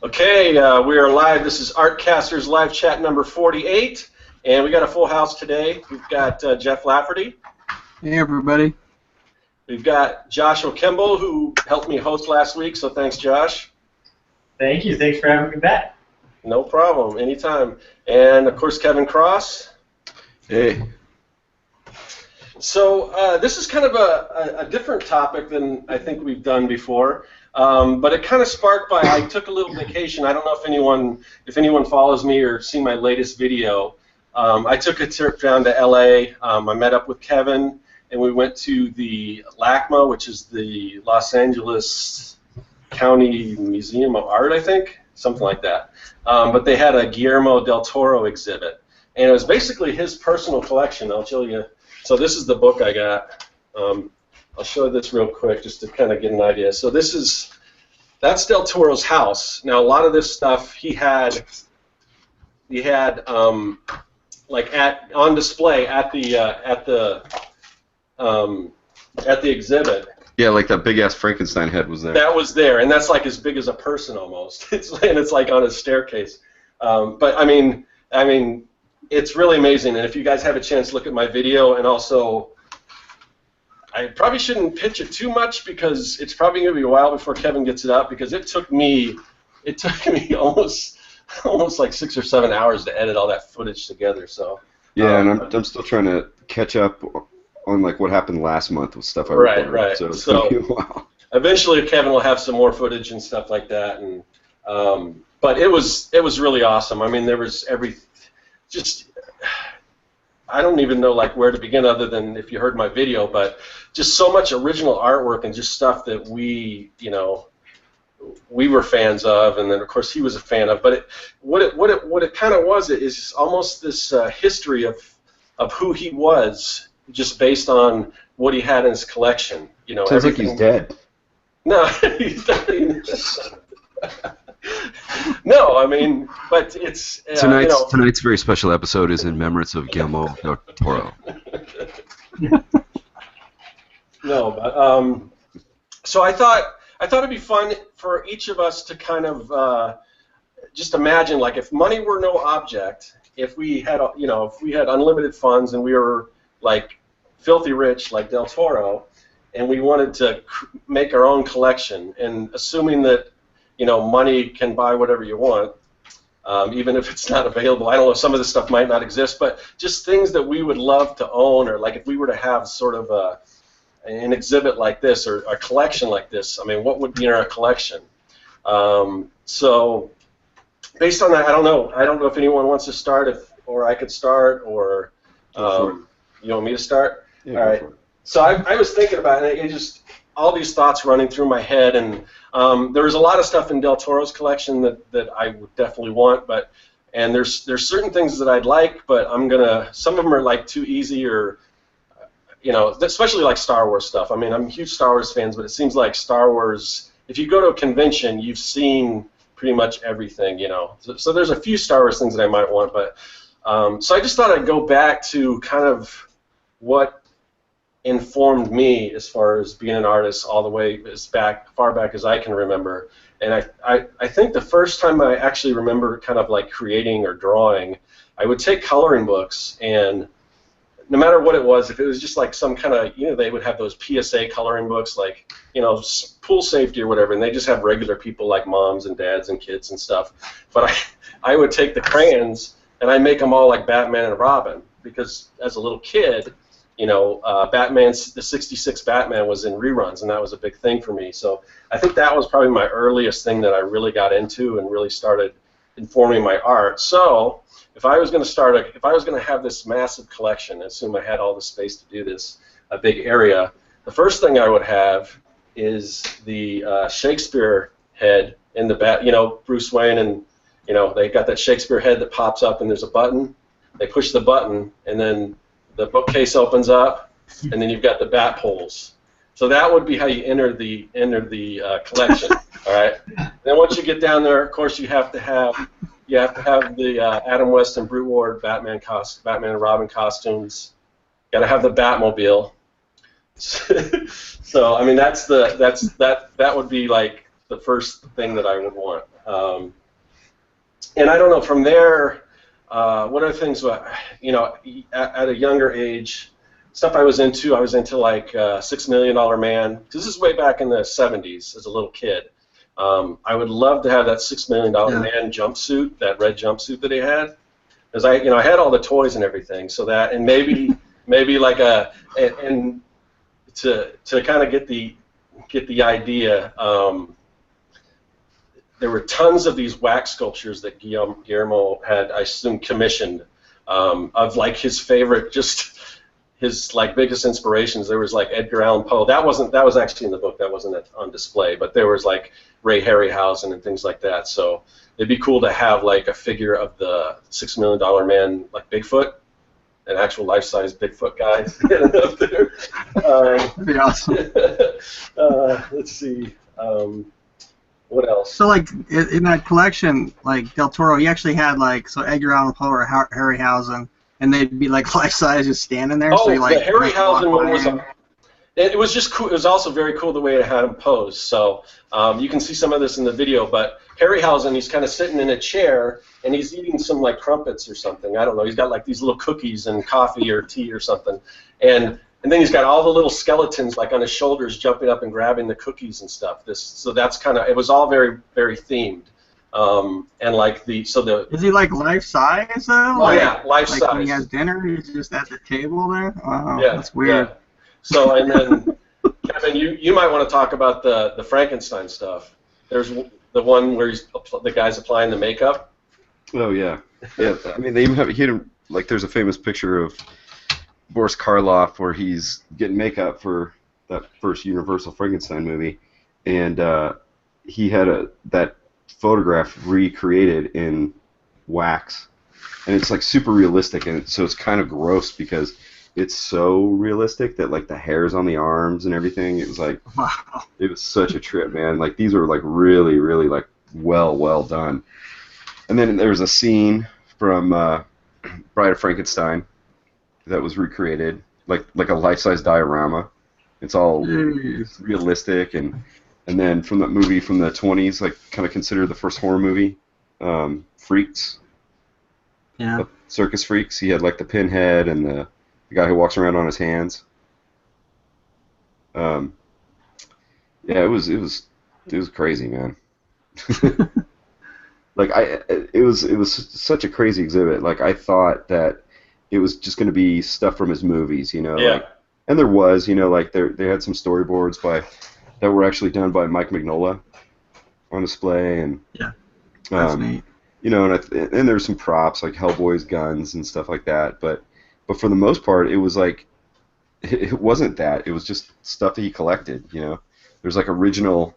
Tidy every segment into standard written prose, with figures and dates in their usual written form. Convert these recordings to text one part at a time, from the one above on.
Okay, we are live. This is Artcasters live chat number 48, and we got a full house today. We've got Jeff Lafferty. Hey, everybody. We've got Joshua Kimball, who helped me host last week, so thanks, Josh. Thank you. Thanks for having me back. No problem. Anytime. And, of course, Kevin Cross. Hey. So this is kind of a different topic than I think we've done before, but it kind of sparked by I took a little vacation. I don't know if anyone follows me or seen my latest video. I took a trip down to LA. I met up with Kevin, and we went to the LACMA, which is the Los Angeles County Museum of Art, I think, something like that. But they had a Guillermo del Toro exhibit, and it was basically his personal collection. I'll show you. So this is the book I got. I'll show this real quick just to kind of get an idea. So that's Del Toro's house. Now a lot of this stuff he had like on display at the exhibit. Yeah, like that big ass Frankenstein head was there. That was there, and that's like as big as a person almost. It's like on a staircase. But I mean. It's really amazing, and if you guys have a chance to look at my video, and also, I probably shouldn't pitch it too much because it's probably going to be a while before Kevin gets it up, because it took me almost like 6 or 7 hours to edit all that footage together. So yeah, and I'm still trying to catch up on like what happened last month with stuff I recorded. Right. So it's gonna be a while. Eventually, Kevin will have some more footage and stuff like that, and but it was really awesome. I mean, there was I don't even know like where to begin other than if you heard my video, but just so much original artwork and just stuff that we were fans of, and then of course he was a fan of. But what it kind of was, it is almost this history of who he was, just based on what he had in his collection. Sounds like he's dead. No, he's dead. No, I mean, but it's tonight's very special episode is in remembrance of Guillermo del Toro. No, but so I thought it'd be fun for each of us to kind of just imagine, like, if money were no object, if we had unlimited funds and we were like filthy rich like Del Toro, and we wanted to make our own collection, and assuming that money can buy whatever you want, even if it's not available. I don't know, some of this stuff might not exist, but just things that we would love to own, or like if we were to have sort of an exhibit like this or a collection like this, I mean, what would be in our collection? So based on that, I don't know if anyone wants to start, or I could start, or you want me to start? Yeah, all right. So I was thinking about it, and it just all these thoughts running through my head, and there was a lot of stuff in Del Toro's collection that I would definitely want, and there's certain things that I'd like, but some of them are like too easy, or especially like Star Wars stuff. I mean, I'm huge Star Wars fans, but it seems like Star Wars, if you go to a convention, you've seen pretty much everything, So there's a few Star Wars things that I might want, but so I just thought I'd go back to kind of what informed me as far as being an artist all the way far back as I can remember. And I think the first time I actually remember kind of like creating or drawing, I would take coloring books, and no matter what it was, if it was just like some kind of, they would have those PSA coloring books, like, pool safety or whatever, and they just have regular people like moms and dads and kids and stuff. But I would take the crayons and I make them all like Batman and Robin, because as a little kid, the 66 Batman was in reruns, and that was a big thing for me. So I think that was probably my earliest thing that I really got into and really started informing my art. So if I was going to have this massive collection, assume I had all the space to do this, a big area, the first thing I would have is the Shakespeare head in the Bruce Wayne, and they got that Shakespeare head that pops up, and there's a button. They push the button, and then the bookcase opens up, and then you've got the bat poles. So that would be how you enter the collection. All right. Then once you get down there, of course, you have to have the Adam West and Brute Ward Batman and Robin costumes. Got to have the Batmobile. So I mean, that would be like the first thing that I would want. And I don't know, from there, what other things, you know, at a younger age, stuff I was into like $6 Million Man, because this is way back in the 70s as a little kid. I would love to have that $6 Million Man jumpsuit, that red jumpsuit that he had, because I had all the toys and everything, so that, and maybe like and to kind of get the idea, there were tons of these wax sculptures that Guillermo had, I assume, commissioned, of like his favorite, just his like biggest inspirations. There was like Edgar Allan Poe. That was actually in the book. That wasn't on display. But there was like Ray Harryhausen and things like that. So it'd be cool to have like a figure of the $6 Million Man, like Bigfoot, an actual life-size Bigfoot guy up there. That'd be awesome. Let's see. What else? So, like, in that collection, like, Del Toro, he actually had, like, so Edgar Allan Poe or Harryhausen, and they'd be, like, life-size just standing there. Oh, so you, like, the Harryhausen one was it was just cool. It was also very cool the way it had him posed. So you can see some of this in the video, but Harryhausen, he's kind of sitting in a chair, and he's eating some, like, crumpets or something. I don't know. He's got, like, these little cookies and coffee or tea or something. And then he's got all the little skeletons like on his shoulders jumping up and grabbing the cookies and stuff. So that's kind of, it was all very, very themed. And like is he like life size though? Oh yeah, life size. Like when he has dinner, he's just at the table there. Wow, yeah, that's weird. Yeah. So and then Kevin, you might want to talk about the Frankenstein stuff. There's the one where the guy's applying the makeup. Oh yeah, yeah. I mean, they even have like there's a famous picture of Boris Karloff where he's getting makeup for that first Universal Frankenstein movie, and he had that photograph recreated in wax, and it's like super realistic, and so it's kind of gross because it's so realistic that like the hairs on the arms and everything, it was like, wow, it was such a trip, man. Like these were like really, really like well done. And then there was a scene from Bride of Frankenstein that was recreated, like a life-size diorama. It's all realistic, and then from that movie from the 20s, like kind of considered the first horror movie, Freaks. Yeah. The Circus Freaks. He had like the pinhead and the guy who walks around on his hands. Yeah, it was crazy, man. Like it was such a crazy exhibit. Like I thought that it was just going to be stuff from his movies, you know. Yeah. Like, and there was, you know, like they had some storyboards that were actually done by Mike Mignola on display, and yeah, that's neat. You know, and there's some props like Hellboy's guns and stuff like that. But for the most part, it was like it wasn't that. It was just stuff that he collected. You know, there's like original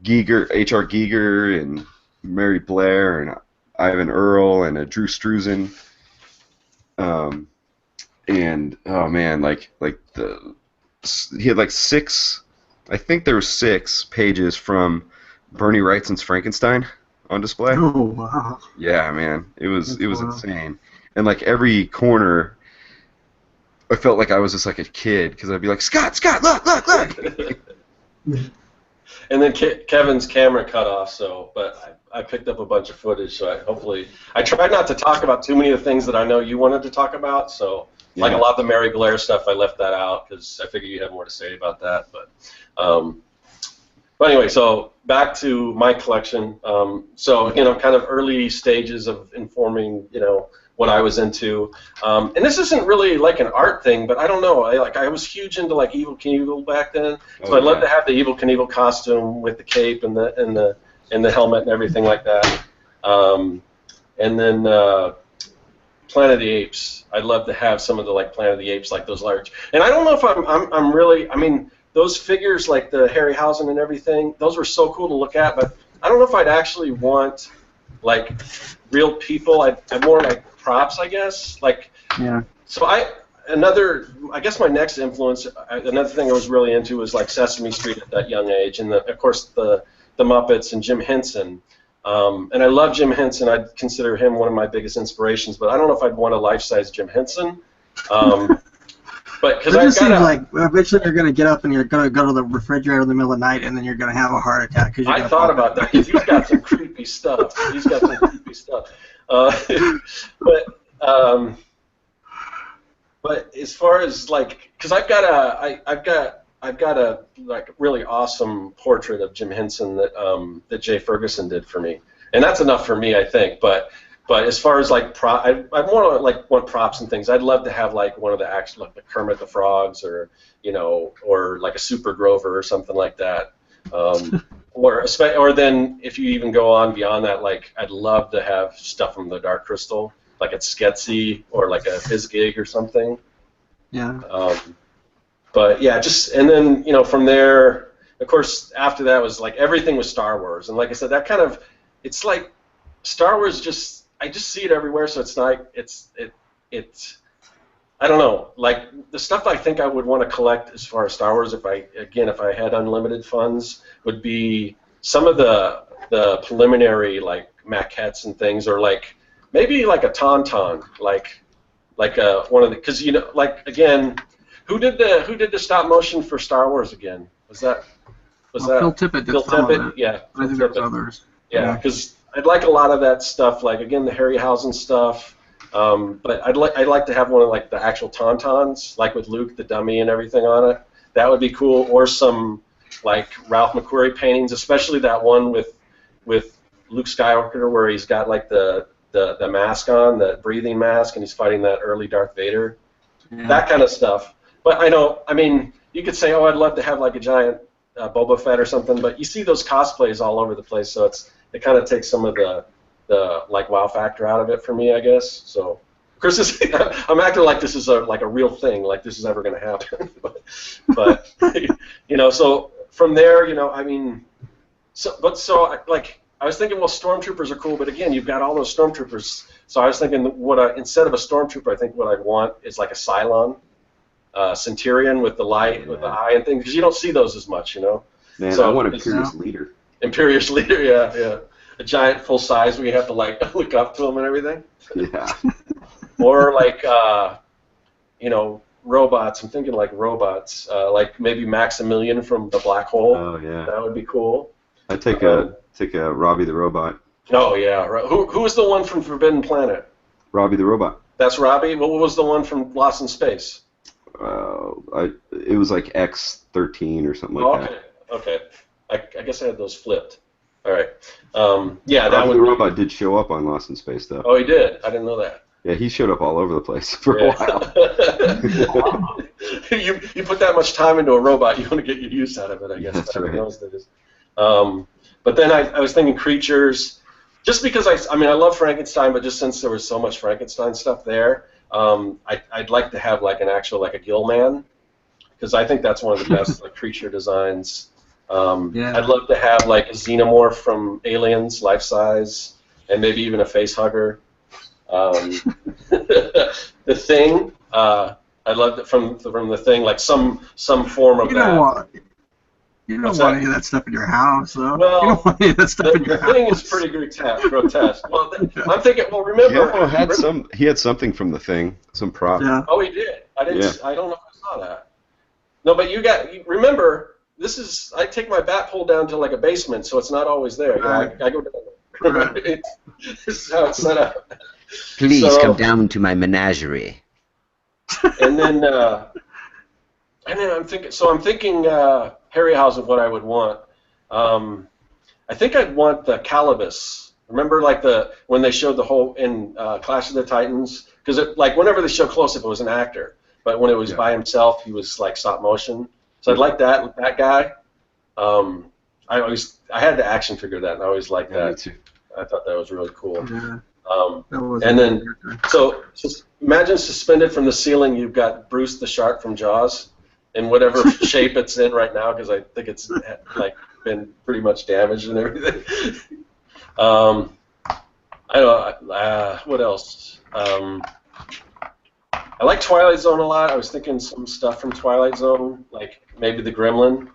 H.R. Giger and Mary Blair and Ivan Earl and a Drew Struzan. And oh man, like he had like I think there were 6 pages from Bernie Wrightson's Frankenstein on display. Oh wow! Yeah, man, it was insane. And like every corner, I felt like I was just like a kid because I'd be like, Scott, look. And then Kevin's camera cut off, but I picked up a bunch of footage, so I tried not to talk about too many of the things that I know you wanted to talk about, so like a lot of the Mary Blair stuff, I left that out because I figured you had more to say about that, but anyway, so back to my collection. So, you know, kind of early stages of informing, you know, what I was into. And this isn't really like an art thing, but I don't know. I was huge into like Evel Knievel back then. So I'd love to have the Evel Knievel costume with the cape and the helmet and everything like that. And then Planet of the Apes. I'd love to have some of the like Planet of the Apes, like those large. And I don't know if I'm really. I mean, those figures like the Harryhausen and everything. Those were so cool to look at, but I don't know if I'd actually want like real people. I'd more like props, I guess. Like, yeah. So I guess my next influence, another thing I was really into was like Sesame Street at that young age, and of course the Muppets and Jim Henson. And I love Jim Henson. I'd consider him one of my biggest inspirations, but I don't know if I'd want a life-size Jim Henson. But because it just seems like eventually you're going to get up and you're going to go to the refrigerator in the middle of the night, and then you're going to have a heart attack. Cause I thought about that because he's got some creepy stuff. But as far as like, because I've got a like really awesome portrait of Jim Henson that Jay Ferguson did for me, and that's enough for me, I think. But as far as like I want props and things. I'd love to have like one of the actual like the Kermit the Frogs or or like a Super Grover or something like that. Or then if you even go on beyond that, like I'd love to have stuff from the Dark Crystal, like a Sketsy or like a Fizzgig or something. Yeah. But yeah, and then from there, of course, after that was like everything was Star Wars, and like I said, that kind of it's like Star Wars I just see it everywhere, so it's not it's I don't know, like the stuff I think I would want to collect as far as Star Wars if I had unlimited funds would be some of the preliminary like maquettes and things, or like maybe like a Tauntaun, like one of the, because like again, who did the stop motion for Star Wars again? Was that Phil Tippett did Phil Tippett? Yeah, I think there's others. Yeah, because I'd like a lot of that stuff, like again the Harryhausen stuff. But I'd like to have one of like the actual Tauntauns, like with Luke the dummy and everything on it. That would be cool. Or some like Ralph McQuarrie paintings, especially that one with Luke Skywalker where he's got like the mask on, the breathing mask, and he's fighting that early Darth Vader. Yeah. That kind of stuff. But I mean, you could say, oh, I'd love to have like a giant Boba Fett or something, but you see those cosplays all over the place, so it kind of takes some of the like wow factor out of it for me, I guess. So, of course, I'm acting like this is like a real thing, like this is ever going to happen. but so from there, I mean, like I was thinking, well, stormtroopers are cool, but again, you've got all those stormtroopers. So I was thinking, instead of a stormtrooper, I think what I'd want is like a Cylon, Centurion with the light, with the eye and things, because you don't see those as much, Man, so, I want Imperious Leader. Imperious Leader, yeah. A giant full size where you have to like look up to them and everything. Yeah. Or like robots. I'm thinking like robots, like maybe Maximilian from the Black Hole. Oh yeah. That would be cool. I'd take a Robbie the Robot. Oh yeah. Who was the one from Forbidden Planet? Robbie the Robot. That's Robbie. What was the one from Lost in Space? It was like X-13 or something like that. Okay. I guess I had those flipped. All right. Yeah, Robbie the Robot did show up on Lost in Space, though. Oh, he did? I didn't know that. Yeah, he showed up all over the place for a while. You put that much time into a robot, you want to get your use out of it, I guess. That's right. Those days. But then I was thinking creatures, just because I love Frankenstein, but just since there was so much Frankenstein stuff there, I'd like to have like an actual like a Gillman, because I think that's one of the best like creature designs. I'd love to have like a xenomorph from Aliens, life size, and maybe even a face hugger. The Thing, I'd love to, from the Thing, like some form of that. You don't want any of that stuff in your house, though. Well, you don't want any of that stuff in your house. The Thing is pretty grotesque. Well, I'm thinking. Well, remember, he had something from the Thing, some prop. Yeah. Oh, he did. I didn't. Yeah. I don't know if I saw that. No, but remember. I take my bat pole down to like a basement, so it's not always there. Right. I go down. This is how it's set up. Please come down to my menagerie. And then I'm thinking. So I'm thinking Harryhausen, what I would want. I think I'd want the Calibus. Remember, like when they showed the whole in Clash of the Titans, because like whenever they show close-up, it was an actor, but when it was by himself, he was like stop motion. So I'd like that guy. I had the action figure that, and I always liked that. Me too. I thought that was really cool. Yeah. And then, so imagine suspended from the ceiling, you've got Bruce the shark from Jaws, in whatever shape it's in right now, because I think it's like been pretty much damaged and everything. I don't know. What else? I like Twilight Zone a lot. I was thinking some stuff from Twilight Zone, like maybe the Gremlin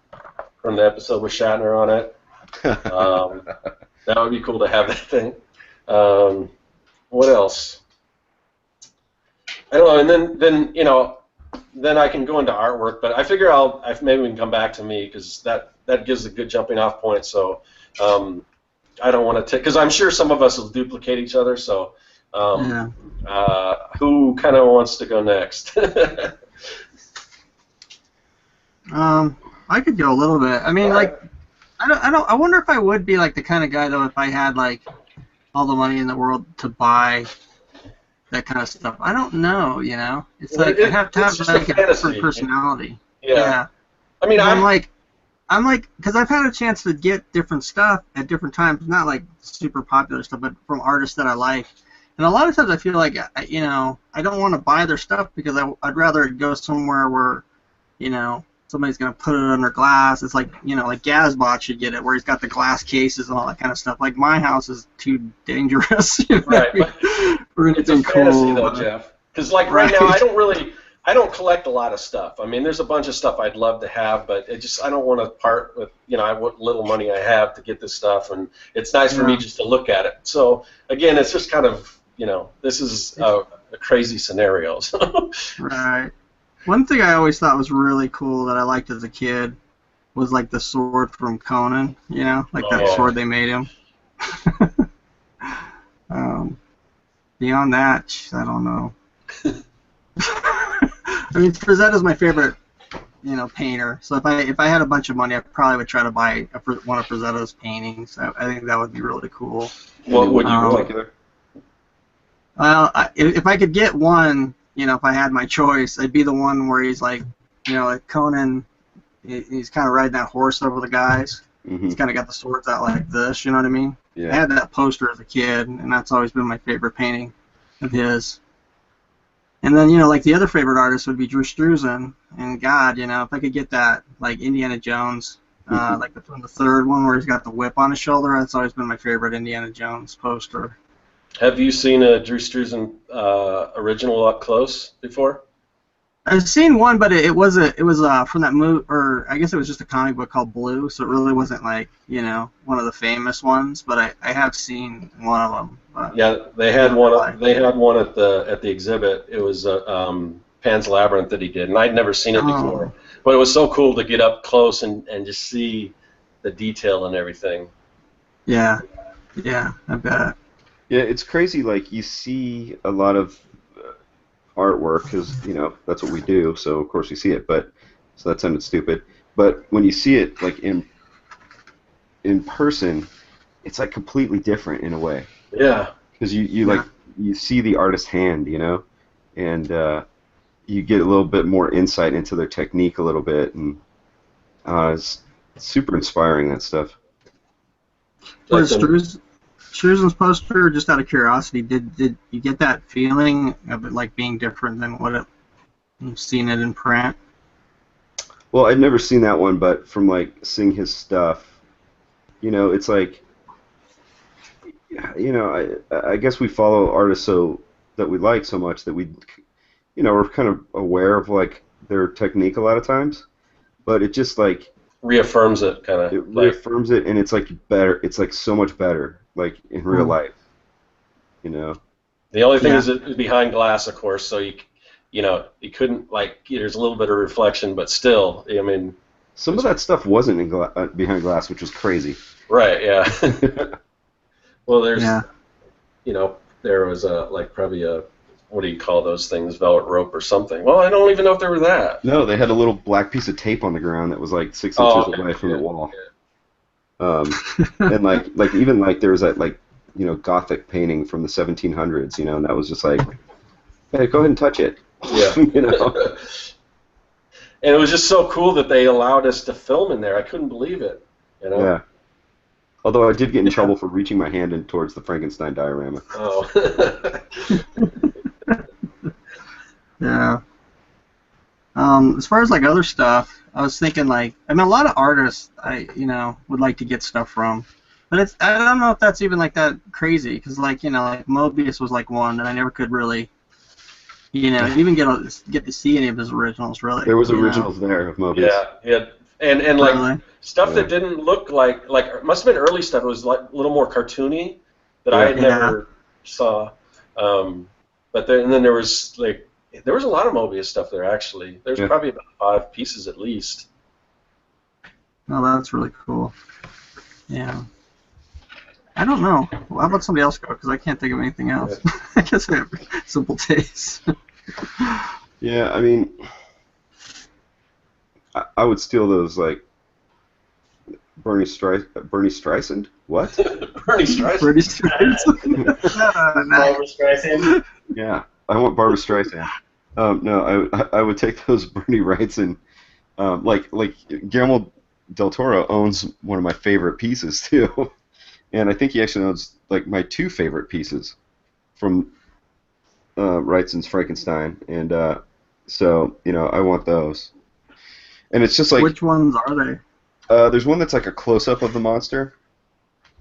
from the episode with Shatner on it. That would be cool to have that thing. What else? I don't know. And then then I can go into artwork. But I figure maybe we can come back to me because that gives a good jumping off point. So I don't want to take, because I'm sure some of us will duplicate each other. So who kind of wants to go next? I could go a little bit. I mean, like, I wonder if I would be like the kind of guy though if I had like all the money in the world to buy that kind of stuff. I don't know, you know. It's like I have to have like a different personality. Yeah. I mean, I'm like, because I've had a chance to get different stuff at different times, not like super popular stuff, but from artists that I like. And a lot of times I feel like, you know, I don't want to buy their stuff because I'd rather it go somewhere where, you know, somebody's going to put it under glass. It's like, you know, like Gazbot should get it, where he's got the glass cases and all that kind of stuff. Like, my house is too dangerous, you know, right, for anything it's a fantasy, cool. though, Jeff. Because, like, right now, I don't collect a lot of stuff. I mean, there's a bunch of stuff I'd love to have, but I don't want to part with, you know, what little money I have to get this stuff, and it's nice for me just to look at it. So, again, it's just kind of, you know, this is a crazy scenario. So. Right. One thing I always thought was really cool that I liked as a kid was like the sword from Conan, you know, like that sword they made him. Beyond that, I don't know. I mean, Frazetta's my favorite, you know, painter. So if I had a bunch of money, I probably would try to buy one of Frazetta's paintings. I think that would be really cool. What would you particular? Well, if I could get one, you know, if I had my choice, it'd be the one where he's like, you know, like Conan, he's kind of riding that horse over the guys. Mm-hmm. He's kind of got the swords out like this, you know what I mean? Yeah. I had that poster as a kid, and that's always been my favorite painting of his. And then, you know, like the other favorite artist would be Drew Struzan, and God, you know, if I could get that, like Indiana Jones, like the third one where he's got the whip on his shoulder, that's always been my favorite Indiana Jones poster. Have you seen a Drew Struzan original up close before? I've seen one, but it was from that movie, or I guess it was just a comic book called Blue, so it really wasn't like, you know, one of the famous ones. But I have seen one of them. Yeah, they had one. They had one at the exhibit. It was Pan's Labyrinth that he did, and I'd never seen it before. But it was so cool to get up close and just see the detail and everything. Yeah, I bet. Yeah, it's crazy. Like, you see a lot of artwork because, you know, that's what we do. So of course you see it. But so that sounded stupid. But when you see it like in person, it's like completely different in a way. Yeah. Because you see the artist's hand, you know, and you get a little bit more insight into their technique a little bit, and it's super inspiring, that stuff. Was Struzan's poster, just out of curiosity, did you get that feeling of it like being different than what you've seen it in print? Well, I've never seen that one, but from like seeing his stuff, you know, it's like, you know, I guess we follow artists that we like so much that we, you know, we're kind of aware of like their technique a lot of times, but it just like reaffirms it, kind of. It reaffirms it, and it's like better. It's like so much better, like in real life, you know. The only thing is it's behind glass, of course, so you know, you couldn't, like, there's a little bit of reflection, but still, I mean. Some of that stuff wasn't behind glass, which was crazy. Right. Yeah. Well, there's, you know, there was probably a, what do you call those things, velvet rope or something. Well, I don't even know if they were that. No, they had a little black piece of tape on the ground that was like 6 inches away from the wall. Yeah. And like even like there was that, like, you know, Gothic painting from the 1700s, you know, and that was just like, hey, go ahead and touch it. Yeah. You know. And it was just so cool that they allowed us to film in there. I couldn't believe it. You know? Yeah. Although I did get in trouble for reaching my hand in towards the Frankenstein diorama. Oh. Yeah. As far as like other stuff, I was thinking like, I mean, a lot of artists would like to get stuff from, but I don't know if that's even like that crazy, because like, you know, like Mobius was like one that I never could really, you know, even get to see any of his originals really. There was originals there of Mobius. Yeah. And like stuff that didn't look like it must have been early stuff. It was like a little more cartoony that I had never saw. But then there was like there was a lot of Mobius stuff there, actually. There's probably about 5 pieces at least. Oh, that's really cool. Yeah. I don't know. Well, how about somebody else go? Because I can't think of anything else. I guess I have simple tastes. Yeah, I mean, I would steal those, like, Bernie Streisand? What? Bernie Streisand. Bernie Streisand. Barbara Streisand. Yeah, I want Barbara Streisand. No, I would take those Bernie Wrightson. Like Guillermo del Toro owns one of my favorite pieces too, and I think he actually owns like my 2 favorite pieces from Wrightson's Frankenstein, and so I want those. And it's just like, which ones are they? There's one that's like a close-up of the monster.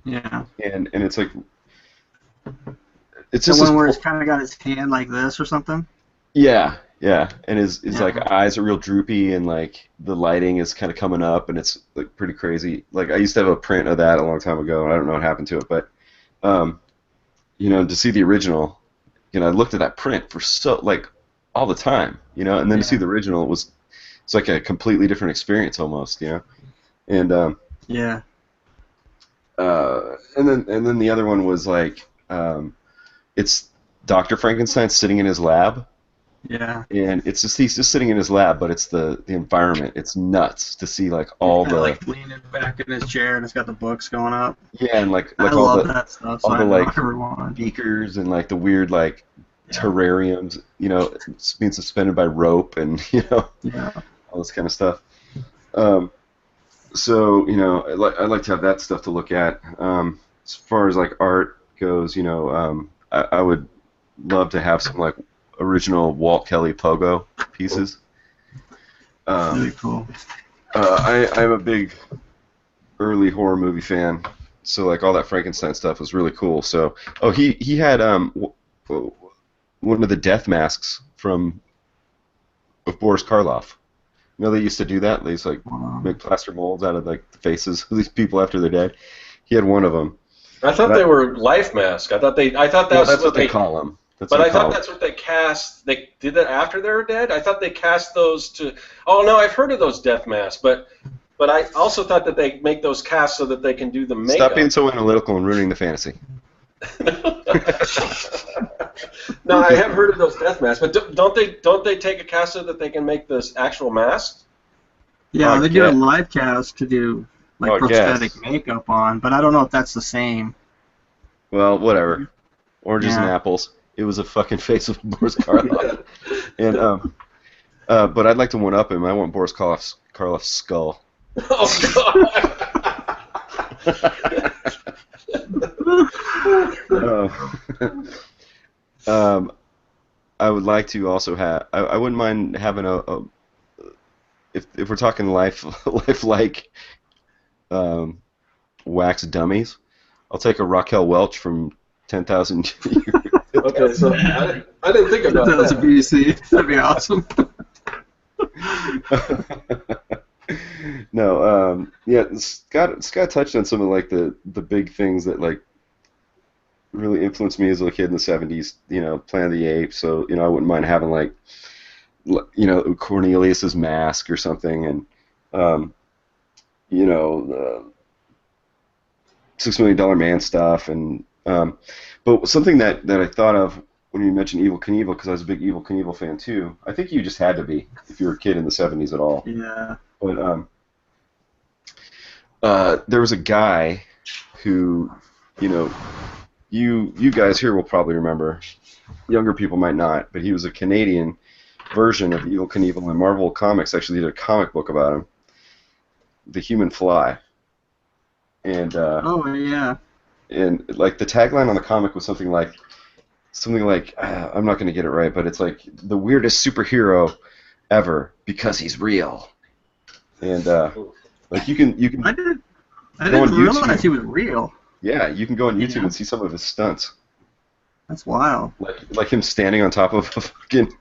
Yeah. And it's like, it's the just one where he's kind of got his hand like this or something. Yeah, and his like eyes are real droopy, and like the lighting is kind of coming up, and it's like pretty crazy. Like I used to have a print of that a long time ago, and I don't know what happened to it, but to see the original, I looked at that print for all the time, and then to see the original, it's like a completely different experience almost, and yeah. And then the other one was like, it's Dr. Frankenstein sitting in his lab. Yeah. And it's just he's just sitting in his lab, but it's the environment. It's nuts to see like all the like leaning back in his chair and it's got the books going up. Yeah, and like I all love the that stuff. all So the like everyone. beakers and like the weird like terrariums, it's being suspended by rope and all this kind of stuff. So I like to have that stuff to look at. As far as like art goes, I would love to have some like original Walt Kelly Pogo pieces. Really cool. I'm a big early horror movie fan, so like all that Frankenstein stuff was really cool. So he had one of the death masks of Boris Karloff. They used to do that. They used to like make plaster molds out of like the faces of these people after they're dead. He had one of them. I thought they were life masks. I thought that's what they call them. But I thought that's what they cast. They did that after they were dead. I thought they cast those to. Oh no, I've heard of those death masks, but I also thought that they make those casts so that they can do the makeup. Stop being so analytical and ruining the fantasy. No, I have heard of those death masks, but don't they take a cast so that they can make this actual mask? Yeah, they do a live cast to do like prosthetic makeup on, but I don't know if that's the same. Well, whatever. Oranges and apples. It was a fucking face of Boris Karloff. And but I'd like to one up him. I want Boris Karloff's skull. Oh God. I would like to also have. I wouldn't mind having if we're talking lifelike wax dummies. I'll take a Raquel Welch from 10,000 years. Okay, so I didn't think about that. 10,000 BC. That'd be awesome. No, Scott touched on some of like the big things that like really influenced me as a kid in the 70s. Planet of the Apes. So I wouldn't mind having like Cornelius's mask or something, and the $6 Million Man stuff, and but something that I thought of when you mentioned Evel Knievel, because I was a big Evel Knievel fan too. I think you just had to be if you were a kid in the 70s at all. Yeah. But there was a guy who, you guys here will probably remember. Younger people might not, but he was a Canadian version of Evel Knievel, and Marvel Comics actually did a comic book about him, The Human Fly. And oh yeah. And like the tagline on the comic was something like I'm not going to get it right, but it's like the weirdest superhero ever because he's real. And like you can I didn't YouTube. realize he was real. Yeah, you can go on YouTube and see some of his stunts. That's wild. Like him standing on top of a fucking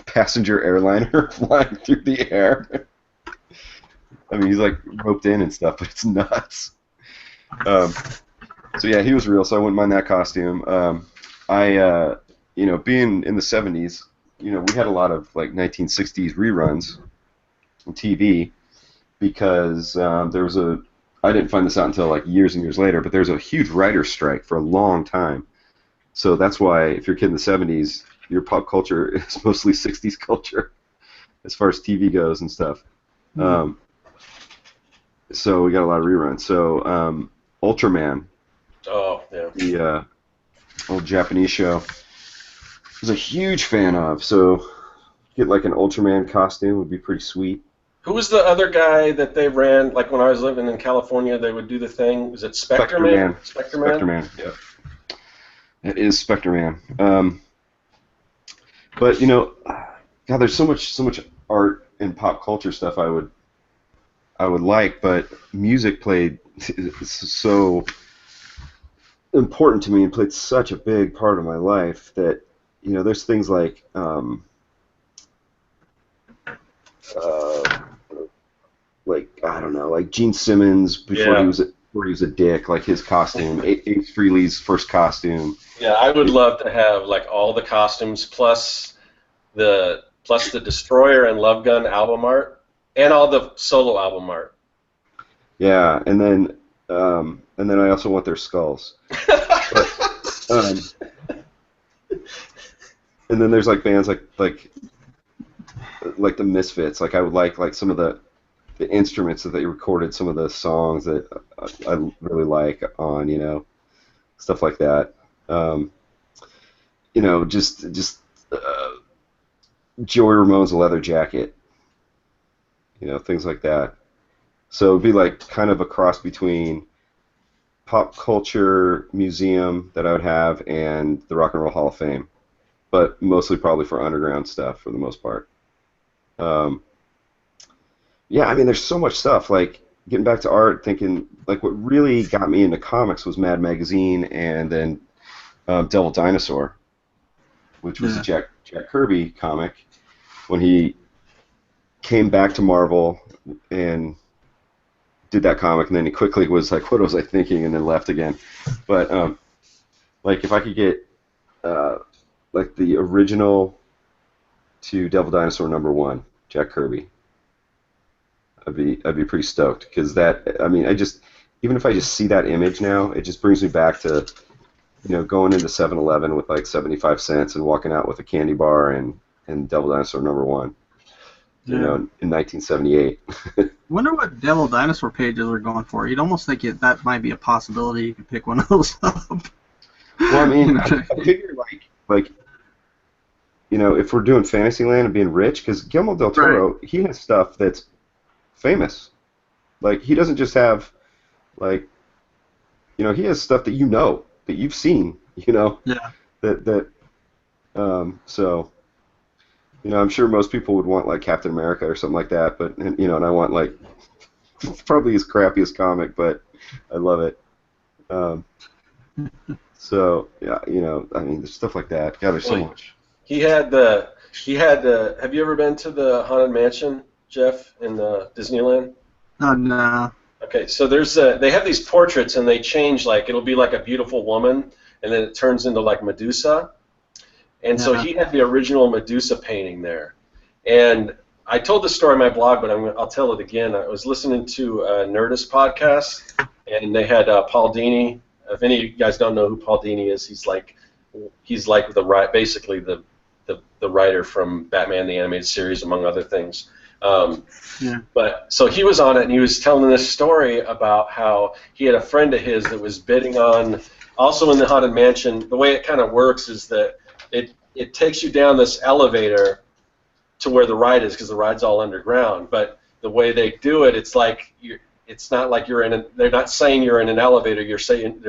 passenger airliner flying through the air. I mean, he's like roped in and stuff, but it's nuts. So yeah, he was real, so I wouldn't mind that costume. Being in the 70s, we had a lot of like 1960s reruns on TV because there was I didn't find this out until like years and years later, but there's a huge writer's strike for a long time. So that's why if you're a kid in the 70s, your pop culture is mostly 60s culture as far as TV goes and stuff. So we got a lot of reruns. So Ultraman, the old Japanese show, I was a huge fan of. So get like an Ultraman costume would be pretty sweet. Who was the other guy that they ran? Like when I was living in California, they would do the thing. Was it Spectre-Man? Spectre-Man. Yeah. It is Spectre-Man. But God, there's so much art and pop culture stuff I would like, but music played so important to me and played such a big part of my life that there's things like I don't know, like Gene Simmons before he was a dick, like his costume, Ace Frehley's first costume. Yeah, I would love to have like all the costumes plus the Destroyer and Love Gun album art and all the solo album art. Yeah, and then I also want their skulls. But, and then there's like bands like the Misfits. Like I would like some of the instruments that they recorded, some of the songs that I really like on, stuff like that. Just Joey Ramone's Leather Jacket, things like that. So it'd be like kind of a cross between pop culture museum that I would have and the Rock and Roll Hall of Fame, but mostly probably for underground stuff for the most part. Yeah, I mean, there's so much stuff. Like getting back to art, thinking like what really got me into comics was Mad Magazine, and then Devil Dinosaur, which was a Jack Kirby comic when he came back to Marvel and did that comic, and then he quickly was like, "What was I thinking?" and then left again. But like if I could get like the original to Devil Dinosaur #1, Jack Kirby, I'd be pretty stoked because that, I mean, even if I just see that image now, it just brings me back to going into 7-Eleven with like 75 cents and walking out with a candy bar and Devil Dinosaur #1. In 1978. Wonder what Devil Dinosaur pages are going for. You'd almost think that might be a possibility. You could pick one of those up. Well, I mean, I figure like if we're doing Fantasyland and being rich, because Guillermo del Toro, he has stuff that's famous. Like he doesn't just have like he has stuff that that you've seen. So. I'm sure most people would want like Captain America or something like that, but and I want like probably his crappiest comic, but I love it. So yeah, I mean, there's stuff like that. God, there's so much. He had have you ever been to the Haunted Mansion, Jeff, in Disneyland? Oh, no. Okay, so they have these portraits and they change, like it'll be like a beautiful woman and then it turns into like Medusa. And so he had the original Medusa painting there. And I told this story in my blog, but I'll tell it again. I was listening to a Nerdist podcast, and they had Paul Dini. If any of you guys don't know who Paul Dini is, he's like basically the writer from Batman the Animated Series, among other things. But so he was on it, and he was telling this story about how he had a friend of his that was bidding on, also in the Haunted Mansion. The way it kind of works is that it takes you down this elevator to where the ride is, because the ride's all underground. But the way they do it, it's like it's not like you're in they're not saying you're in an elevator. They're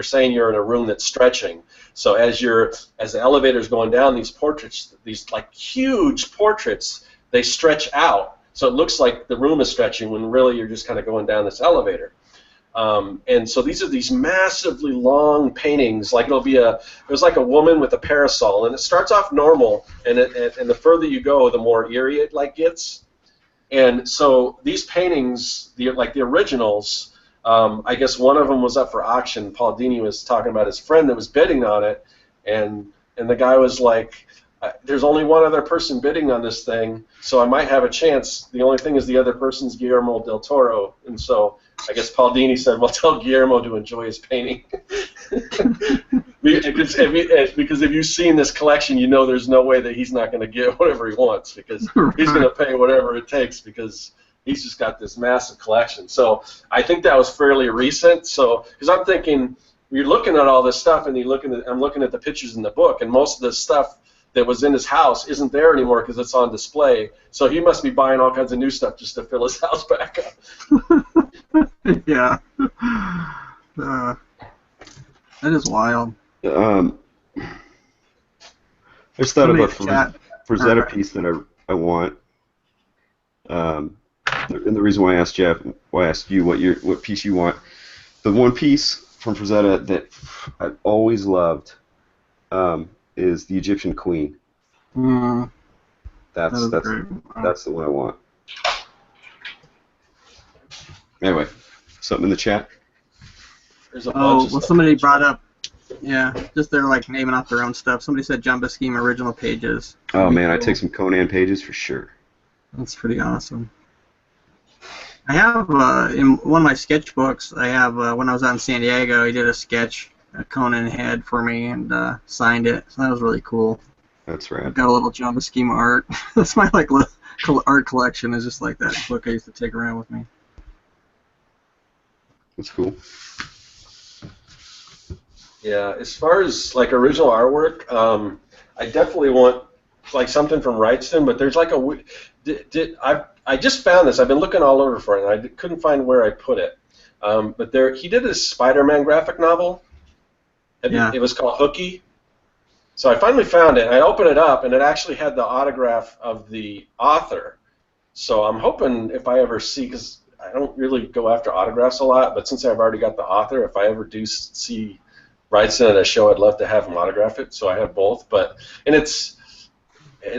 saying you're in a room that's stretching. So as the elevator's going down, these portraits, these like huge portraits, they stretch out. So it looks like the room is stretching when really you're just kind of going down this elevator. And so these are these massively long paintings. Like there's like a woman with a parasol, and it starts off normal, and the further you go, the more eerie it like gets. And so these paintings, like the originals, I guess one of them was up for auction. Paul Dini was talking about his friend that was bidding on it, and the guy was like, there's only one other person bidding on this thing, so I might have a chance. The only thing is the other person's Guillermo del Toro, and so I guess Paul Dini said, well, tell Guillermo to enjoy his painting. Because if you've seen this collection, you know there's no way that he's not going to get whatever he wants, because he's going to pay whatever it takes, because he's just got this massive collection. So I think that was fairly recent. So because I'm thinking, you're looking at all this stuff, and I'm looking at the pictures in the book, and most of the stuff that was in his house isn't there anymore because it's on display. So he must be buying all kinds of new stuff just to fill his house back up. Yeah. That is wild. I just thought about Frazetta piece that I want. And the reason why I asked Jeff, why I asked you what piece you want. The one piece from Frazetta that I've always loved is the Egyptian Queen. That's the one I want. Anyway, something in the chat? There's a bunch of stuff somebody brought up, just they're like naming off their own stuff. Somebody said Jumbo Scheme original pages. Oh man, I take some Conan pages for sure. That's pretty awesome. I have in one of my sketchbooks, I have when I was out in San Diego, he did a sketch Conan had for me and signed it. So that was really cool. That's right. I've got a little Jumbo Scheme art. That's my art collection. Is just like that book I used to take around with me. That's cool. Yeah, as far as like original artwork, I definitely want like something from Wrightson, but there's like I just found this. I've been looking all over for it, and I couldn't find where I put it. But he did a Spider-Man graphic novel. It was called Hooky. So I finally found it. I opened it up, and it actually had the autograph of the author. So I'm hoping if I ever see, because I don't really go after autographs a lot, but since I've already got the author, if I ever do see Wrightson at a show, I'd love to have him autograph it. So I have both. And it's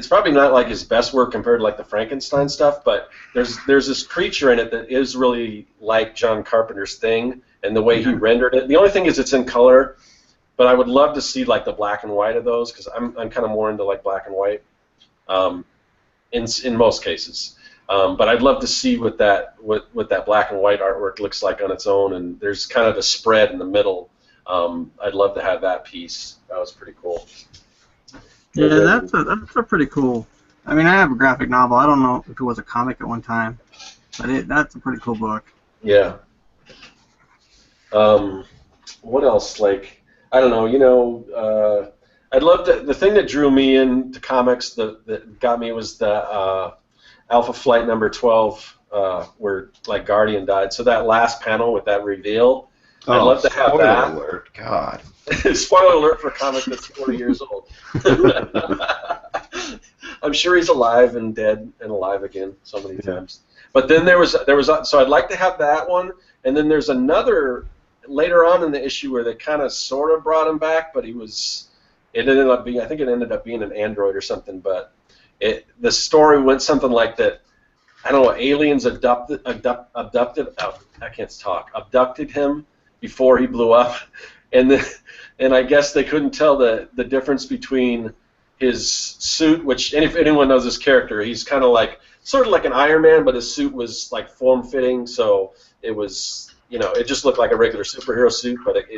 probably not like his best work compared to like the Frankenstein stuff, but there's this creature in it that is really like John Carpenter's Thing, and the way he rendered it. The only thing is it's in color, but I would love to see like the black and white of those, because I'm kind of more into like black and white in most cases. But I'd love to see what that black and white artwork looks like on its own, and there's kind of the spread in the middle. I'd love to have that piece. That was pretty cool. Yeah, that's a pretty cool. I mean, I have a graphic novel. I don't know if it was a comic at one time, but that's a pretty cool book. Yeah. What else? Like, I don't know. I'd love to. The thing that drew me into comics that got me was the Alpha Flight number 12, where like Guardian died. So that last panel with that reveal. I'd love to have that. Spoiler alert! God. Spoiler alert for a comic that's 40 years old. I'm sure he's alive and dead and alive again so many times. But then there was so I'd like to have that one, and then there's another later on in the issue where they kind of sort of brought him back, but I think it ended up being an android or something. But the story went something like that. I don't know. Aliens abducted him before he blew up, and I guess they couldn't tell the difference between his suit, which, and if anyone knows this character, he's kind of like sort of like an Iron Man, but his suit was like form-fitting, so it was, it just looked like a regular superhero suit, but it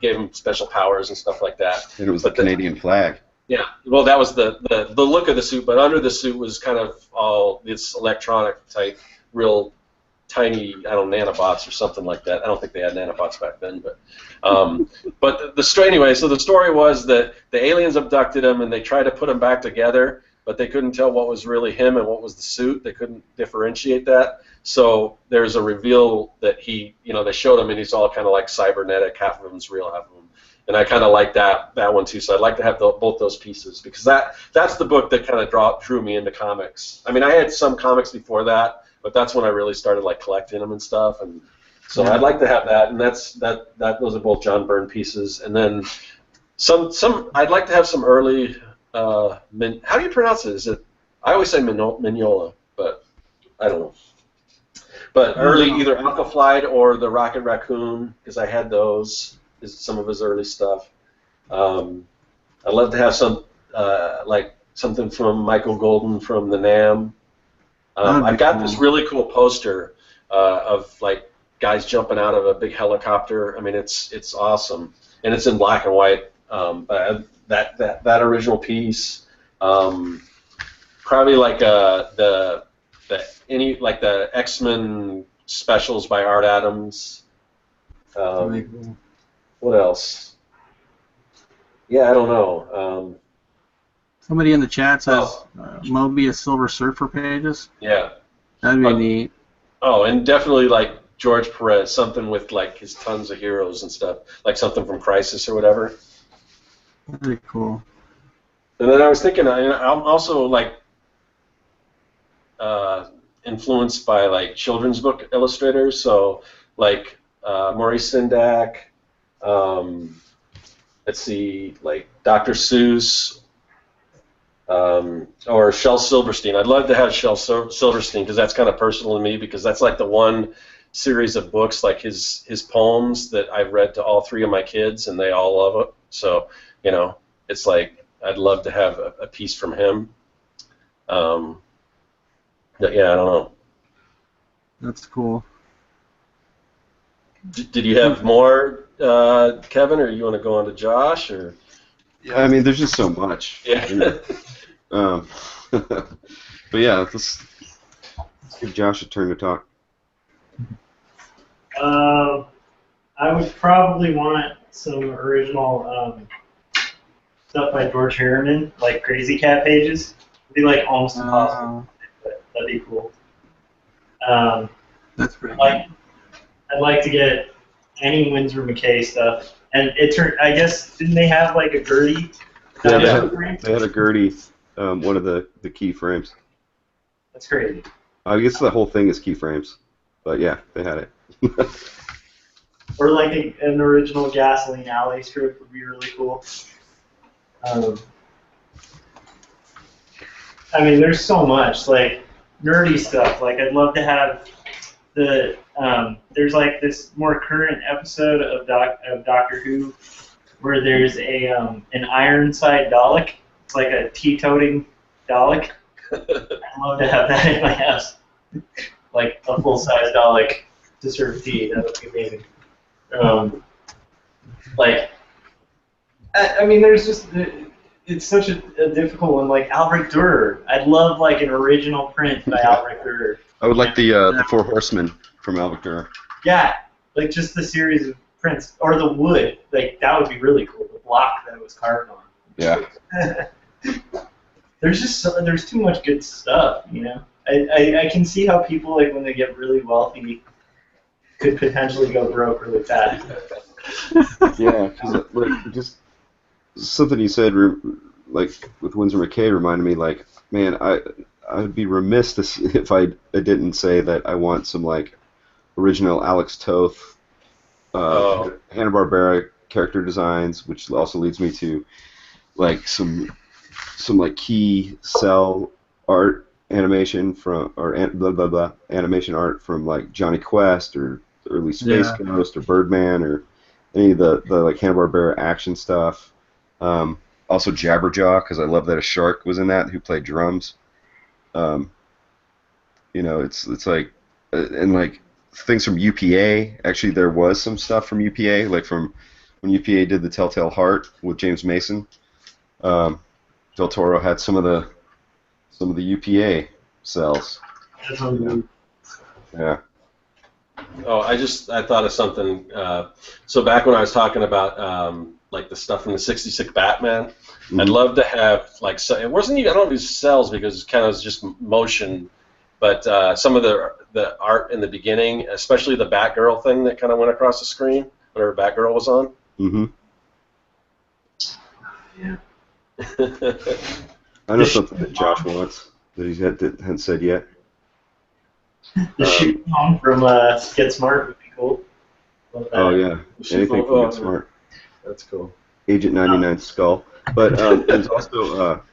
gave him special powers and stuff like that. And it was the Canadian flag. Yeah, well, that was the look of the suit, but under the suit was kind of all this electronic type, real tiny, nanobots or something like that. I don't think they had nanobots back then, but the story anyway. So the story was that the aliens abducted him and they tried to put him back together, but they couldn't tell what was really him and what was the suit. They couldn't differentiate that. So there's a reveal that they showed him and he's all kind of like cybernetic. Half of him's real, half of him. And I kind of like that one too. So I'd like to have both those pieces, because that's the book that kind of drew me into comics. I mean, I had some comics before that, but that's when I really started like collecting them and stuff. And so I'd like to have that. And those are both John Byrne pieces. And then some I'd like to have some early. How do you pronounce it? I always say Mignola, but I don't know. But early, either Alpha Flight or the Rocket Raccoon, because I had those. Is some of his early stuff. I'd love to have some like something from Michael Golden from the NAM. I've got this really cool poster of like guys jumping out of a big helicopter. I mean, it's awesome, and it's in black and white. But that original piece, probably like the X-Men specials by Art Adams. What else? Yeah, I don't know. Somebody in the chat says Mobius Silver Surfer pages. Yeah. That'd be neat. Oh, and definitely like George Perez, something with like his tons of heroes and stuff, like something from Crisis or whatever. Very cool. And then I was thinking, I'm also like influenced by like children's book illustrators, so like Maurice Sendak. Let's see, like Dr. Seuss. Or Shel Silverstein. I'd love to have Shel Silverstein because that's kind of personal to me because that's like the one series of books, like his poems that I've read to all 3 of my kids and they all love it. So, you know, it's like I'd love to have a piece from him. But yeah, I don't know. That's cool. Did you have more, Kevin, or you want to go on to Josh? Or? Yeah, I mean, there's just so much. Yeah. But yeah, let's give Josh a turn to talk. I would probably want some original stuff by George Harriman, like Crazy Cat pages. It'd be like almost impossible, but that'd be cool. That's pretty I'd like to get any Winsor McKay stuff. And it turned, I guess, didn't they have like a Gertie? Yeah, they had a Gertie, one of the key frames. That's crazy. I guess the whole thing is keyframes, but yeah, they had it. Or like an original Gasoline Alley strip would be really cool. I mean, there's so much like nerdy stuff. Like I'd love to have the there's like this more current episode of Doctor Who where there's an Ironside Dalek. It's like a tea-toting Dalek. I'd love to have that in my house. Like a full-size Dalek to serve tea. That would be amazing. I mean, there's just, it's such a difficult one. Like Albrecht Dürer. I'd love like an original print by Albrecht Dürer. I would like the Four Horsemen from Albrecht Dürer. Yeah, like just the series of prints, or the wood. Like that would be really cool. The block that it was carved on. Yeah. There's too much good stuff, you know. I can see how people like when they get really wealthy could potentially go broke really fast. Yeah, cause, like, just something you said, like with Winsor McKay, reminded me, like, man, I'd be remiss if I didn't say that I want some like original Alex Toth, Hanna-Barbera character designs, which also leads me to like some like key cell art animation from animation art from like Johnny Quest or early Space Ghost or Birdman or any of the like Hanna-Barbera action stuff. Also Jabberjaw, because I love that a shark was in that who played drums. You know, it's like and like things from UPA. Actually, there was some stuff from UPA, like from when UPA did the Telltale Heart with James Mason. Del Toro had some of the UPA cells. Yeah. Oh, I thought of something. So back when I was talking about like the stuff from the '66 Batman, I'd love to have like it wasn't even, I don't know if it was cells because it kind of was just motion, but some of the art in the beginning, especially the Batgirl thing that kind of went across the screen whenever Batgirl was on. Mm-hmm. Yeah. I know something that Josh wants that he hadn't said yet. The shoot phone from Get Smart would be cool. Oh yeah, anything from Get Smart. That's cool. Agent 99 Skull. But there's also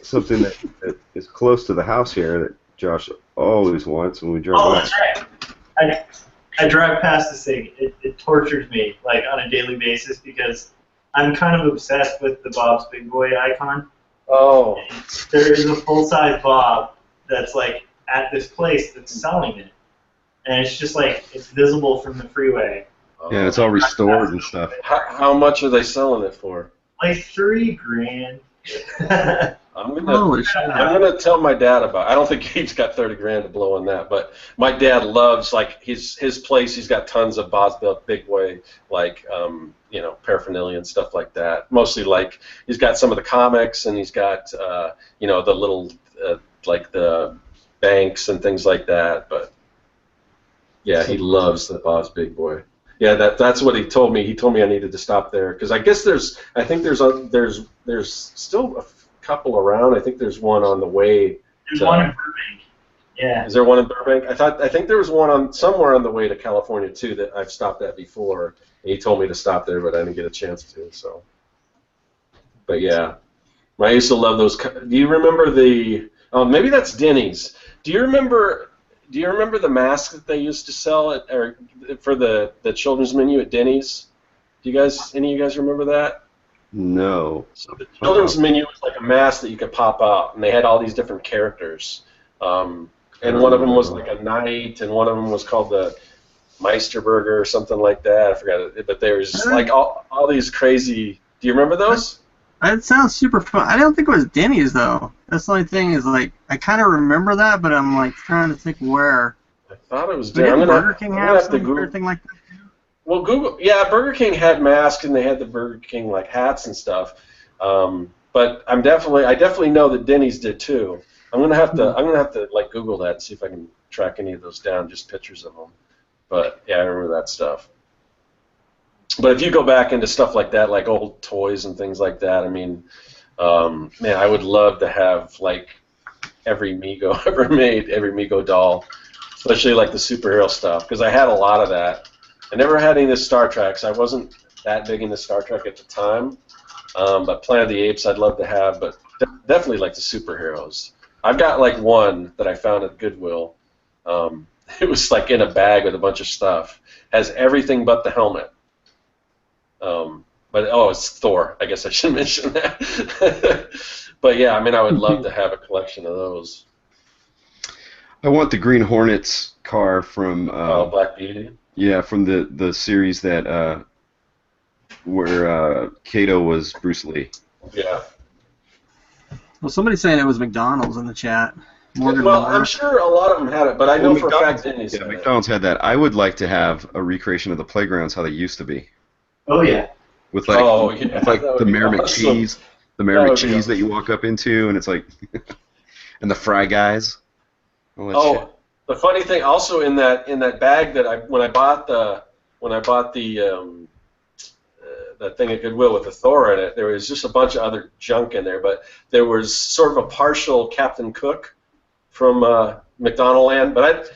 something that is close to the house here that Josh always wants when we drive by. That's right. I drive past this thing. It tortures me like on a daily basis because I'm kind of obsessed with the Bob's Big Boy icon. Oh. There is a full-size Bob that's like at this place that's selling it, and it's just like it's visible from the freeway. Yeah, it's all restored and stuff. How much are they selling it for? Like $3,000. I'm gonna tell my dad about it. I don't think he's got 30 grand to blow on that, but my dad loves like his place. He's got tons of Bob's Big Boy like paraphernalia and stuff like that. Mostly like he's got some of the comics and he's got the little like the banks and things like that. But yeah, he loves the Bob's Big Boy. Yeah, that's what he told me. He told me I needed to stop there because I guess there's still a couple around. I think there's one on the way. There's one in Burbank. Yeah. Is there one in Burbank? I think there was one somewhere on the way to California too that I've stopped at before. And he told me to stop there, but I didn't get a chance to. So. But yeah, I used to love those. Do you remember the? Oh, maybe that's Denny's. Do you remember the mask that they used to sell for the children's menu at Denny's? Any of you guys remember that? No. So the children's menu was like a mask that you could pop out, and they had all these different characters. And one of them was like a knight, and one of them was called the Meisterburger or something like that. I forgot it, but there was like all these crazy. Do you remember those? That sounds super fun. I don't think it was Denny's though. That's the only thing is like I kind of remember that, but I'm like trying to think where. I thought it was Denny's. Burger King have something or anything like that? Well, Google. Yeah, Burger King had masks and they had the Burger King like hats and stuff. But I definitely know that Denny's did too. I'm gonna have to like Google that and see if I can track any of those down, just pictures of them. But yeah, I remember that stuff. But if you go back into stuff like that, like old toys and things like that, I mean, man, I would love to have like every Mego ever made, every Mego doll, especially like the superhero stuff, because I had a lot of that. I never had any of the Star Treks. I wasn't that big into Star Trek at the time, but Planet of the Apes I'd love to have, but definitely like the superheroes. I've got like one that I found at Goodwill. It was like in a bag with a bunch of stuff. Has everything but the helmet. But it's Thor. I guess I should mention that. But yeah, I mean, I would love to have a collection of those. I want the Green Hornet's car from. Black Beauty. Yeah, from the series that where Kato was Bruce Lee. Yeah. Well, somebody's saying it was McDonald's in the chat. I'm sure a lot of them had it, but I know for a fact Denny's had it. McDonald's had that. I would like to have a recreation of the playgrounds how they used to be. Oh yeah. With like, the Mayor McCheese, that you walk up into, and it's like, and the Fry Guys. The funny thing, also in that bag that when I bought the that thing at Goodwill with the Thor in it, there was just a bunch of other junk in there, but there was sort of a partial Captain Cook from McDonald Land, but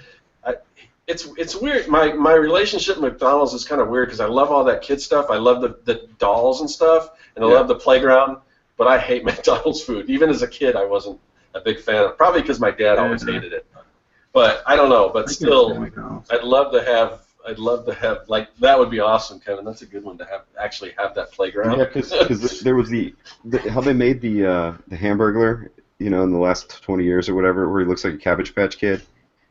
it's weird. My relationship with McDonald's is kind of weird because I love all that kid stuff. I love the dolls and stuff, and I love the playground, but I hate McDonald's food. Even as a kid, I wasn't a big fan of it, probably because my dad always hated it. But I don't know, but still, I'd love to have like that would be awesome, Kevin. That's a good one to actually have that playground. Yeah, because there was how they made the Hamburglar, in the last 20 years or whatever, where he looks like a Cabbage Patch Kid.